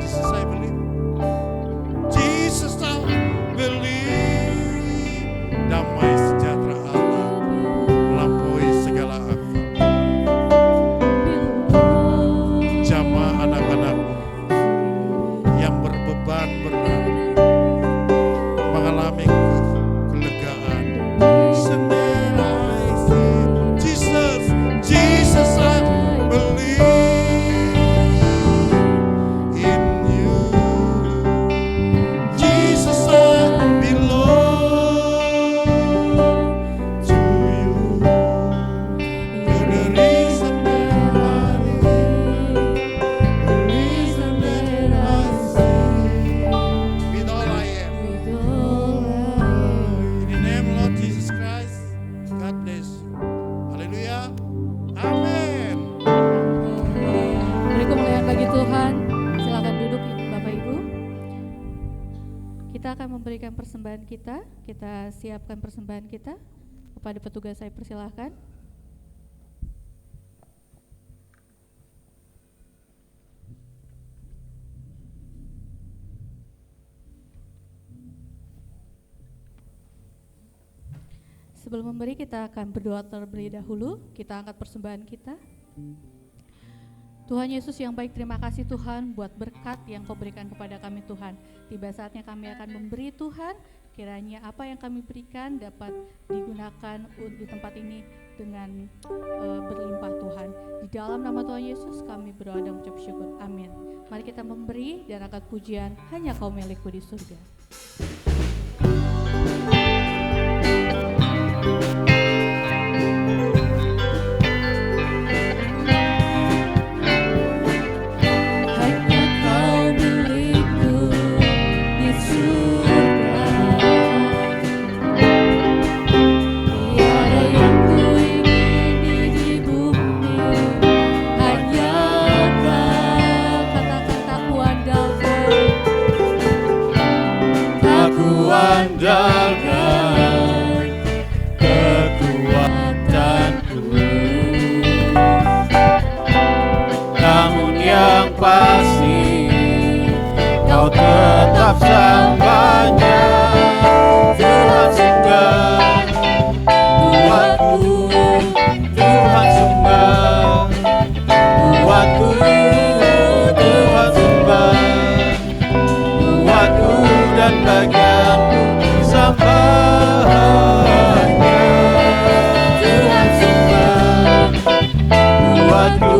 Jesus, I believe. Jesus, I believe. Damai sejahtera Allah melampaui segala akal. Jamah anak-anakmu yang berbeban berat mengalami kelegaan. Jesus, Jesus, I believe in you. Jesus, I belong to you. You're the reason that I live, the reason that I see. With all I am. In the name of Lord Jesus Christ, God bless you. Haleluya. Amin. Beri kemuliaan bagi Tuhan. Silakan duduk Bapak Ibu. Kita akan memberikan persembahan kita. Kita siapkan persembahan kita. Kepada petugas saya persilahkan. Sebelum memberi, kita akan berdoa terlebih dahulu. Kita angkat persembahan kita. Tuhan Yesus yang baik, terima kasih Tuhan buat berkat yang Kau berikan kepada kami Tuhan. Tiba saatnya kami akan memberi Tuhan, kiranya apa yang kami berikan dapat digunakan di tempat ini dengan berlimpah Tuhan. Di dalam nama Tuhan Yesus kami berdoa dan mengucap syukur. Amin. Mari kita memberi dan angkat pujian hanya Kau milikku di surga. Andalkan kekuatanku, namun yang pasti Kau tetap samanya. Tuhan sembah buatku, Tuhan sembah buatku, Tuhan sembah buatku dan bagianku. Sembahnya Tuhan sembah buatku,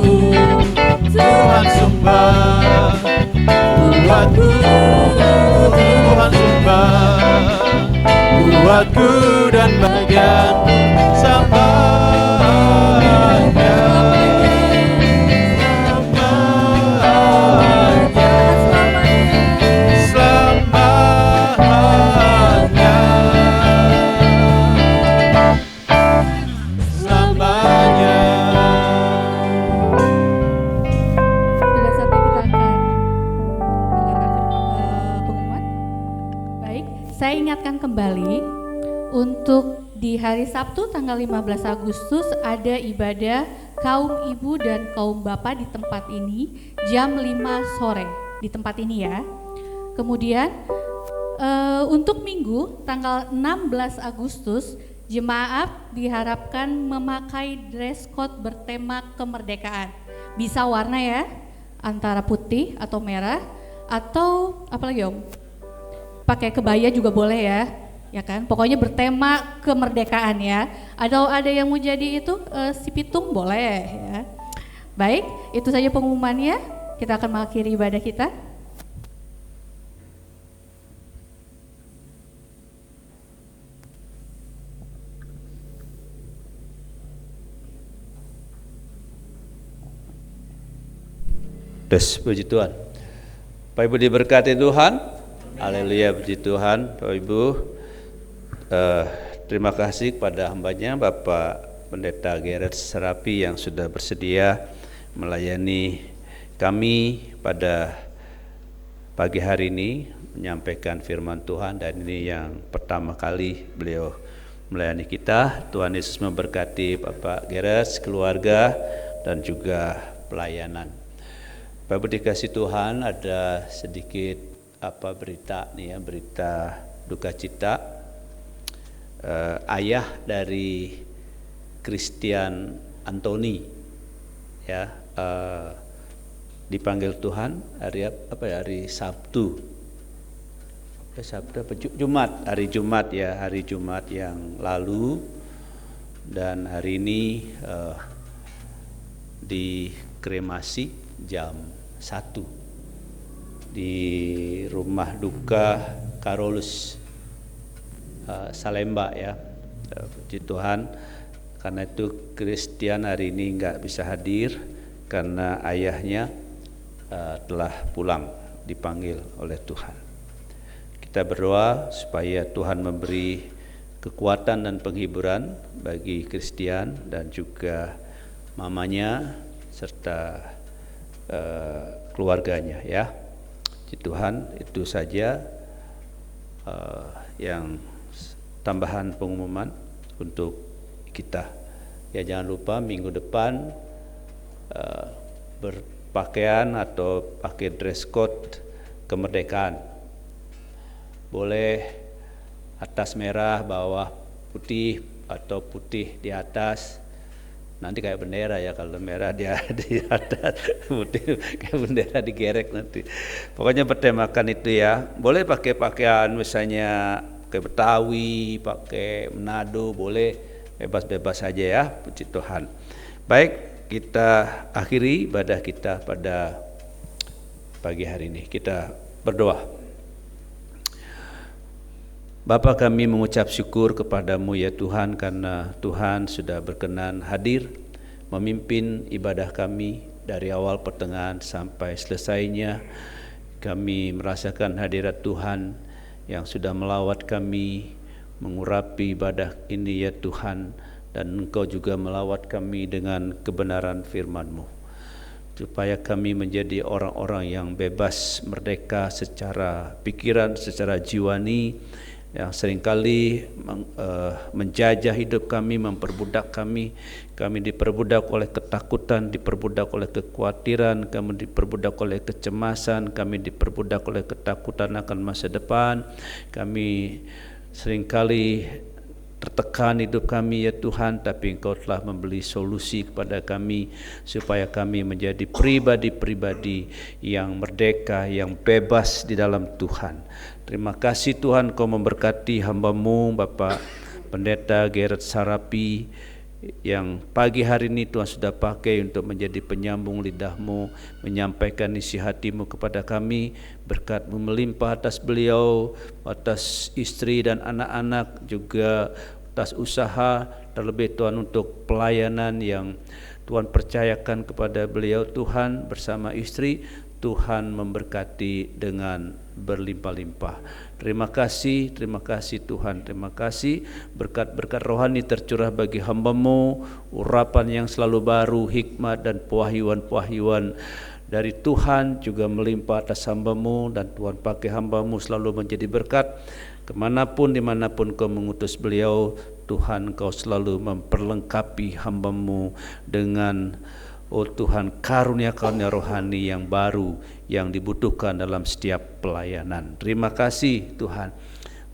Tuhan sembah buatku, Tuhan sembah buatku dan bagianku. Sembahnya kembali untuk di hari Sabtu tanggal 15 Agustus ada ibadah kaum ibu dan kaum bapak di tempat ini jam 5 sore di tempat ini ya. Kemudian untuk Minggu tanggal 16 Agustus jemaat diharapkan memakai dress code bertema kemerdekaan. Bisa warna ya, antara putih atau merah atau apalagi Om? Pakai kebaya juga boleh ya kan? Pokoknya bertema kemerdekaan ya. Ada yang mau jadi itu si pitung boleh ya. Baik, itu saja pengumumannya. Kita akan mengakhiri ibadah kita. Puji Tuhan. Bapak Ibu diberkati Tuhan. Haleluya, puji Tuhan. Bapak Ibu, terima kasih kepada hambanya Bapak Pendeta Gerard Serapi yang sudah bersedia melayani kami pada pagi hari ini menyampaikan firman Tuhan, dan ini yang pertama kali beliau melayani kita. Tuhan Yesus memberkati Bapak Gerard, keluarga dan juga pelayanan. Bapak Ibu dikasih Tuhan, ada sedikit berita nih ya, berita duka cita. Ayah dari Christian Anthony ya, dipanggil Tuhan hari Sabtu. Jumat, hari Jumat ya, hari Jumat yang lalu, dan hari ini dikremasi jam 1 di rumah duka Karolus Salemba ya. Puji Tuhan, karena itu Christian hari ini nggak bisa hadir karena ayahnya telah pulang, dipanggil oleh Tuhan. Kita berdoa supaya Tuhan memberi kekuatan dan penghiburan bagi Christian dan juga mamanya serta keluarganya ya. Tuhan, itu saja yang tambahan pengumuman untuk kita ya. Jangan lupa minggu depan berpakaian atau pakai dress code kemerdekaan. Boleh atas merah, bawah putih, atau putih di atas. Nanti kayak bendera ya, kalau merah dia di atas, putih kayak bendera digerek nanti. Pokoknya bertemakan itu ya. Boleh pakai pakaian misalnya kayak Betawi, pakai Manado boleh, bebas-bebas saja ya, puji Tuhan. Baik, kita akhiri ibadah kita pada pagi hari ini. Kita berdoa. Bapa, kami mengucap syukur kepadamu ya Tuhan, karena Tuhan sudah berkenan hadir memimpin ibadah kami dari awal pertengahan sampai selesainya. Kami merasakan hadirat Tuhan yang sudah melawat kami, mengurapi ibadah ini ya Tuhan, dan Engkau juga melawat kami dengan kebenaran firman-Mu, supaya kami menjadi orang-orang yang bebas, merdeka secara pikiran, secara jiwani, yang seringkali menjajah hidup kami, memperbudak kami. Kami diperbudak oleh ketakutan, diperbudak oleh kekhawatiran, kami diperbudak oleh kecemasan, kami diperbudak oleh ketakutan akan masa depan. Kami seringkali tertekan hidup kami ya Tuhan, tapi Engkau telah memberi solusi kepada kami supaya kami menjadi pribadi-pribadi yang merdeka, yang bebas di dalam Tuhan. Terima kasih Tuhan, Kau memberkati hamba-Mu Bapak Pendeta Gerard Sarapi, yang pagi hari ini Tuhan sudah pakai untuk menjadi penyambung lidah-Mu, menyampaikan isi hati-Mu kepada kami. Berkat-Mu melimpah atas beliau, atas istri dan anak-anak, juga atas usaha, terlebih Tuhan untuk pelayanan yang Tuhan percayakan kepada beliau Tuhan bersama istri. Tuhan memberkati dengan berlimpah-limpah. Terima kasih Tuhan, terima kasih. Berkat-berkat rohani tercurah bagi hamba-Mu, urapan yang selalu baru, hikmat dan pewahyuan-pewahyuan dari Tuhan juga melimpah atas hamba-Mu, dan Tuhan pakai hamba-Mu selalu menjadi berkat. Kemanapun, dimanapun Kau mengutus beliau, Tuhan Kau selalu memperlengkapi hamba-Mu dengan Tuhan, karunia-karunia rohani yang baru yang dibutuhkan dalam setiap pelayanan. Terima kasih Tuhan.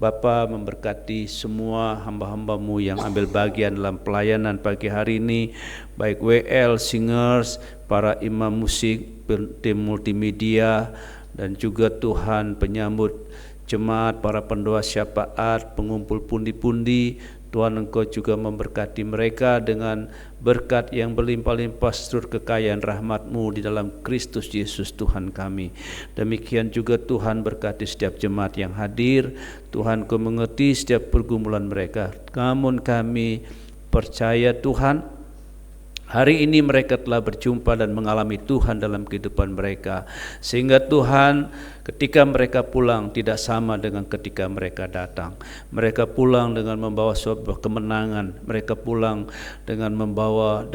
Bapa memberkati semua hamba-hamba-Mu yang ambil bagian dalam pelayanan pagi hari ini, baik WL, singers, para imam musik, tim multimedia, dan juga Tuhan penyambut jemaat, para pendoa syafaat, pengumpul pundi-pundi. Tuhan, Engkau juga memberkati mereka dengan berkat yang berlimpah-limpah seluruh kekayaan rahmat-Mu di dalam Kristus Yesus Tuhan kami. Demikian juga Tuhan berkati setiap jemaat yang hadir. Tuhan, Kau mengerti setiap pergumulan mereka. Namun kami percaya Tuhan, hari ini mereka telah berjumpa dan mengalami Tuhan dalam kehidupan mereka, sehingga Tuhan ketika mereka pulang tidak sama dengan ketika mereka datang. Mereka pulang dengan membawa sebuah kemenangan. Mereka pulang dengan membawa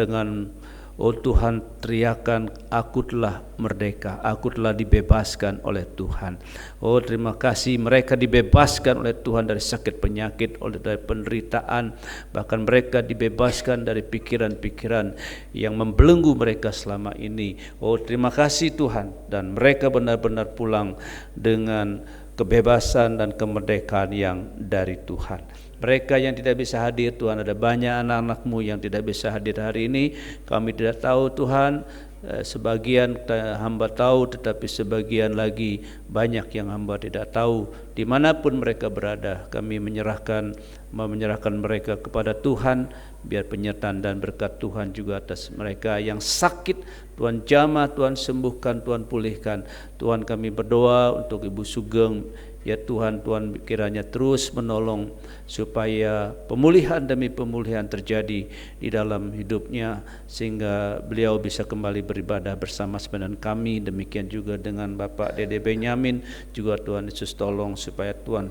oh Tuhan, teriakan, aku telah merdeka, aku telah dibebaskan oleh Tuhan. Oh terima kasih, mereka dibebaskan oleh Tuhan dari sakit penyakit, dari penderitaan. Bahkan mereka dibebaskan dari pikiran-pikiran yang membelenggu mereka selama ini. Oh terima kasih Tuhan, dan mereka benar-benar pulang dengan kebebasan dan kemerdekaan yang dari Tuhan. Mereka yang tidak bisa hadir Tuhan, ada banyak anak-anak-Mu yang tidak bisa hadir hari ini. Kami tidak tahu Tuhan, sebagian hamba tahu, tetapi sebagian lagi banyak yang hamba tidak tahu. Dimanapun mereka berada, kami menyerahkan mereka kepada Tuhan. Biar penyertaan dan berkat Tuhan juga atas mereka yang sakit. Tuhan jamah, Tuhan sembuhkan, Tuhan pulihkan. Tuhan, kami berdoa untuk Ibu Sugeng. Ya Tuhan, Tuhan kiranya terus menolong supaya pemulihan demi pemulihan terjadi di dalam hidupnya, sehingga beliau bisa kembali beribadah bersama dengan kami. Demikian juga dengan Bapak Dede Benyamin, juga Tuhan Yesus tolong supaya Tuhan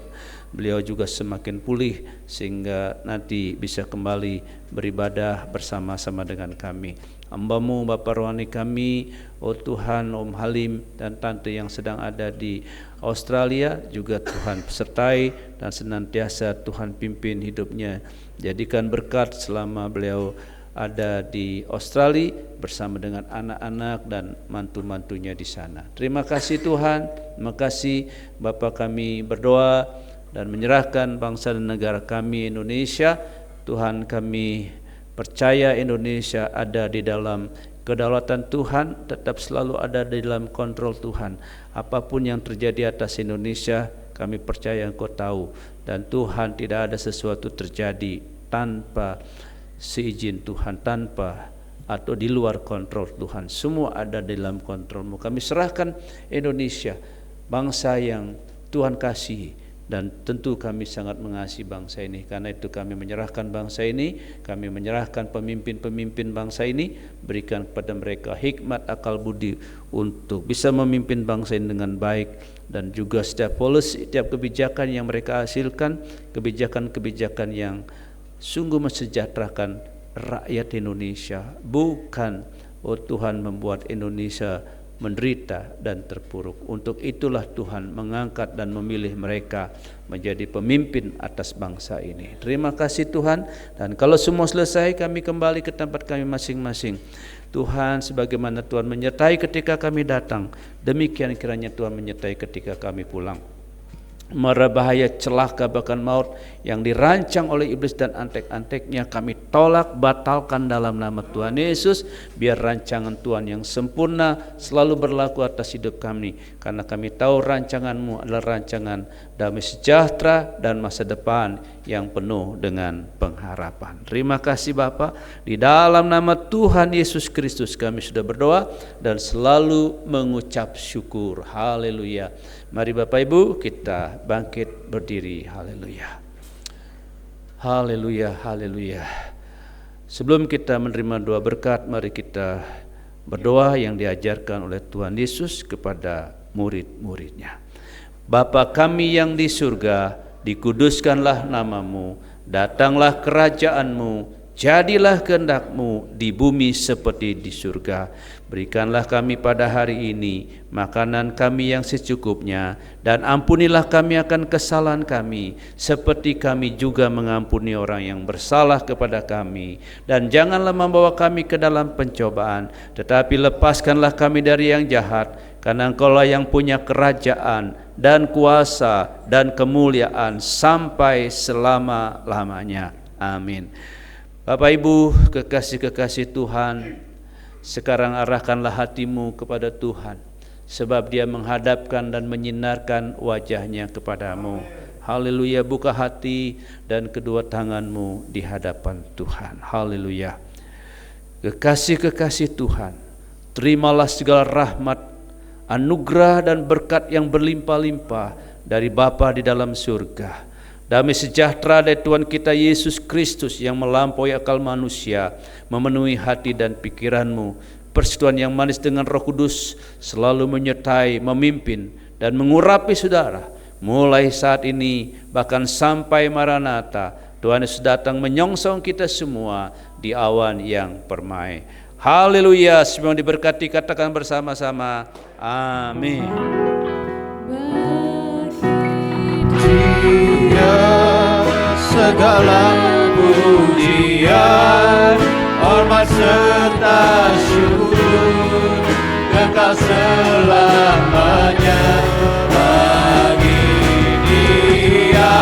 beliau juga semakin pulih, sehingga nanti bisa kembali beribadah bersama-sama dengan kami. Hamba-Mu Bapak rohani kami, oh Tuhan, Om Halim dan Tante yang sedang ada di Australia, juga Tuhan sertai dan senantiasa Tuhan pimpin hidupnya. Jadikan berkat selama beliau ada di Australia bersama dengan anak-anak dan mantu-mantunya di sana. Terima kasih Tuhan, terima kasih Bapak, kami berdoa dan menyerahkan bangsa dan negara kami Indonesia. Tuhan, kami percaya Indonesia ada di dalam kedaulatan Tuhan, tetap selalu ada di dalam kontrol Tuhan. Apapun yang terjadi atas Indonesia, kami percaya Engkau tahu, dan Tuhan tidak ada sesuatu terjadi tanpa seizin Tuhan, tanpa atau di luar kontrol Tuhan. Semua ada dalam kontrol-Mu. Kami serahkan Indonesia, bangsa yang Tuhan kasihi, dan tentu kami sangat mengasihi bangsa ini. Karena itu kami menyerahkan bangsa ini, kami menyerahkan pemimpin-pemimpin bangsa ini. Berikan kepada mereka hikmat, akal budi untuk bisa memimpin bangsa ini dengan baik. Dan juga setiap policy, setiap kebijakan yang mereka hasilkan, kebijakan-kebijakan yang sungguh mensejahterakan rakyat Indonesia, bukan Tuhan membuat Indonesia menderita dan terpuruk. Untuk itulah Tuhan mengangkat dan memilih mereka menjadi pemimpin atas bangsa ini. Terima kasih Tuhan, dan kalau semua selesai kami kembali ke tempat kami masing-masing. Tuhan, sebagaimana Tuhan menyertai ketika kami datang, demikian kiranya Tuhan menyertai ketika kami pulang. Mara bahaya, celaka, bahkan maut yang dirancang oleh iblis dan antek-anteknya kami tolak, batalkan dalam nama Tuhan Yesus. Biar rancangan Tuhan yang sempurna selalu berlaku atas hidup kami, karena kami tahu rancangan-Mu adalah rancangan damai sejahtera dan masa depan yang penuh dengan pengharapan. Terima kasih Bapa, di dalam nama Tuhan Yesus Kristus kami sudah berdoa dan selalu mengucap syukur. Haleluya. Mari Bapak Ibu kita bangkit berdiri. Haleluya. Haleluya, haleluya. Sebelum kita menerima doa berkat, mari kita berdoa yang diajarkan oleh Tuhan Yesus kepada murid-muridnya. Bapa kami yang di surga, dikuduskanlah nama-Mu, datanglah kerajaan-Mu, jadilah kehendak-Mu di bumi seperti di surga. Berikanlah kami pada hari ini makanan kami yang secukupnya, dan ampunilah kami akan kesalahan kami, seperti kami juga mengampuni orang yang bersalah kepada kami. Dan janganlah membawa kami ke dalam pencobaan, tetapi lepaskanlah kami dari yang jahat, karena Engkaulah yang punya kerajaan dan kuasa dan kemuliaan sampai selama-lamanya. Amin. Bapak Ibu kekasih-kekasih Tuhan, sekarang arahkanlah hatimu kepada Tuhan, sebab Dia menghadapkan dan menyinarkan wajahnya kepadamu. Haleluya. Buka hati dan kedua tanganmu di hadapan Tuhan. Haleluya. Kekasih-kekasih Tuhan, terimalah segala rahmat, anugerah dan berkat yang berlimpah-limpah dari Bapa di dalam surga. Damai sejahtera dari Tuhan kita Yesus Kristus yang melampaui akal manusia memenuhi hati dan pikiranmu. Persekutuan yang manis dengan Roh Kudus selalu menyertai, memimpin dan mengurapi saudara mulai saat ini bahkan sampai Maranatha. Tuhan Yesus datang menyongsong kita semua di awan yang permai. Haleluya. Semua diberkati, katakan bersama-sama amin. Segala pujian, hormat serta syukur kekal selamanya bagi Dia.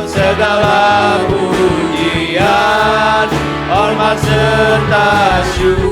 Segala pujian, hormat serta syukur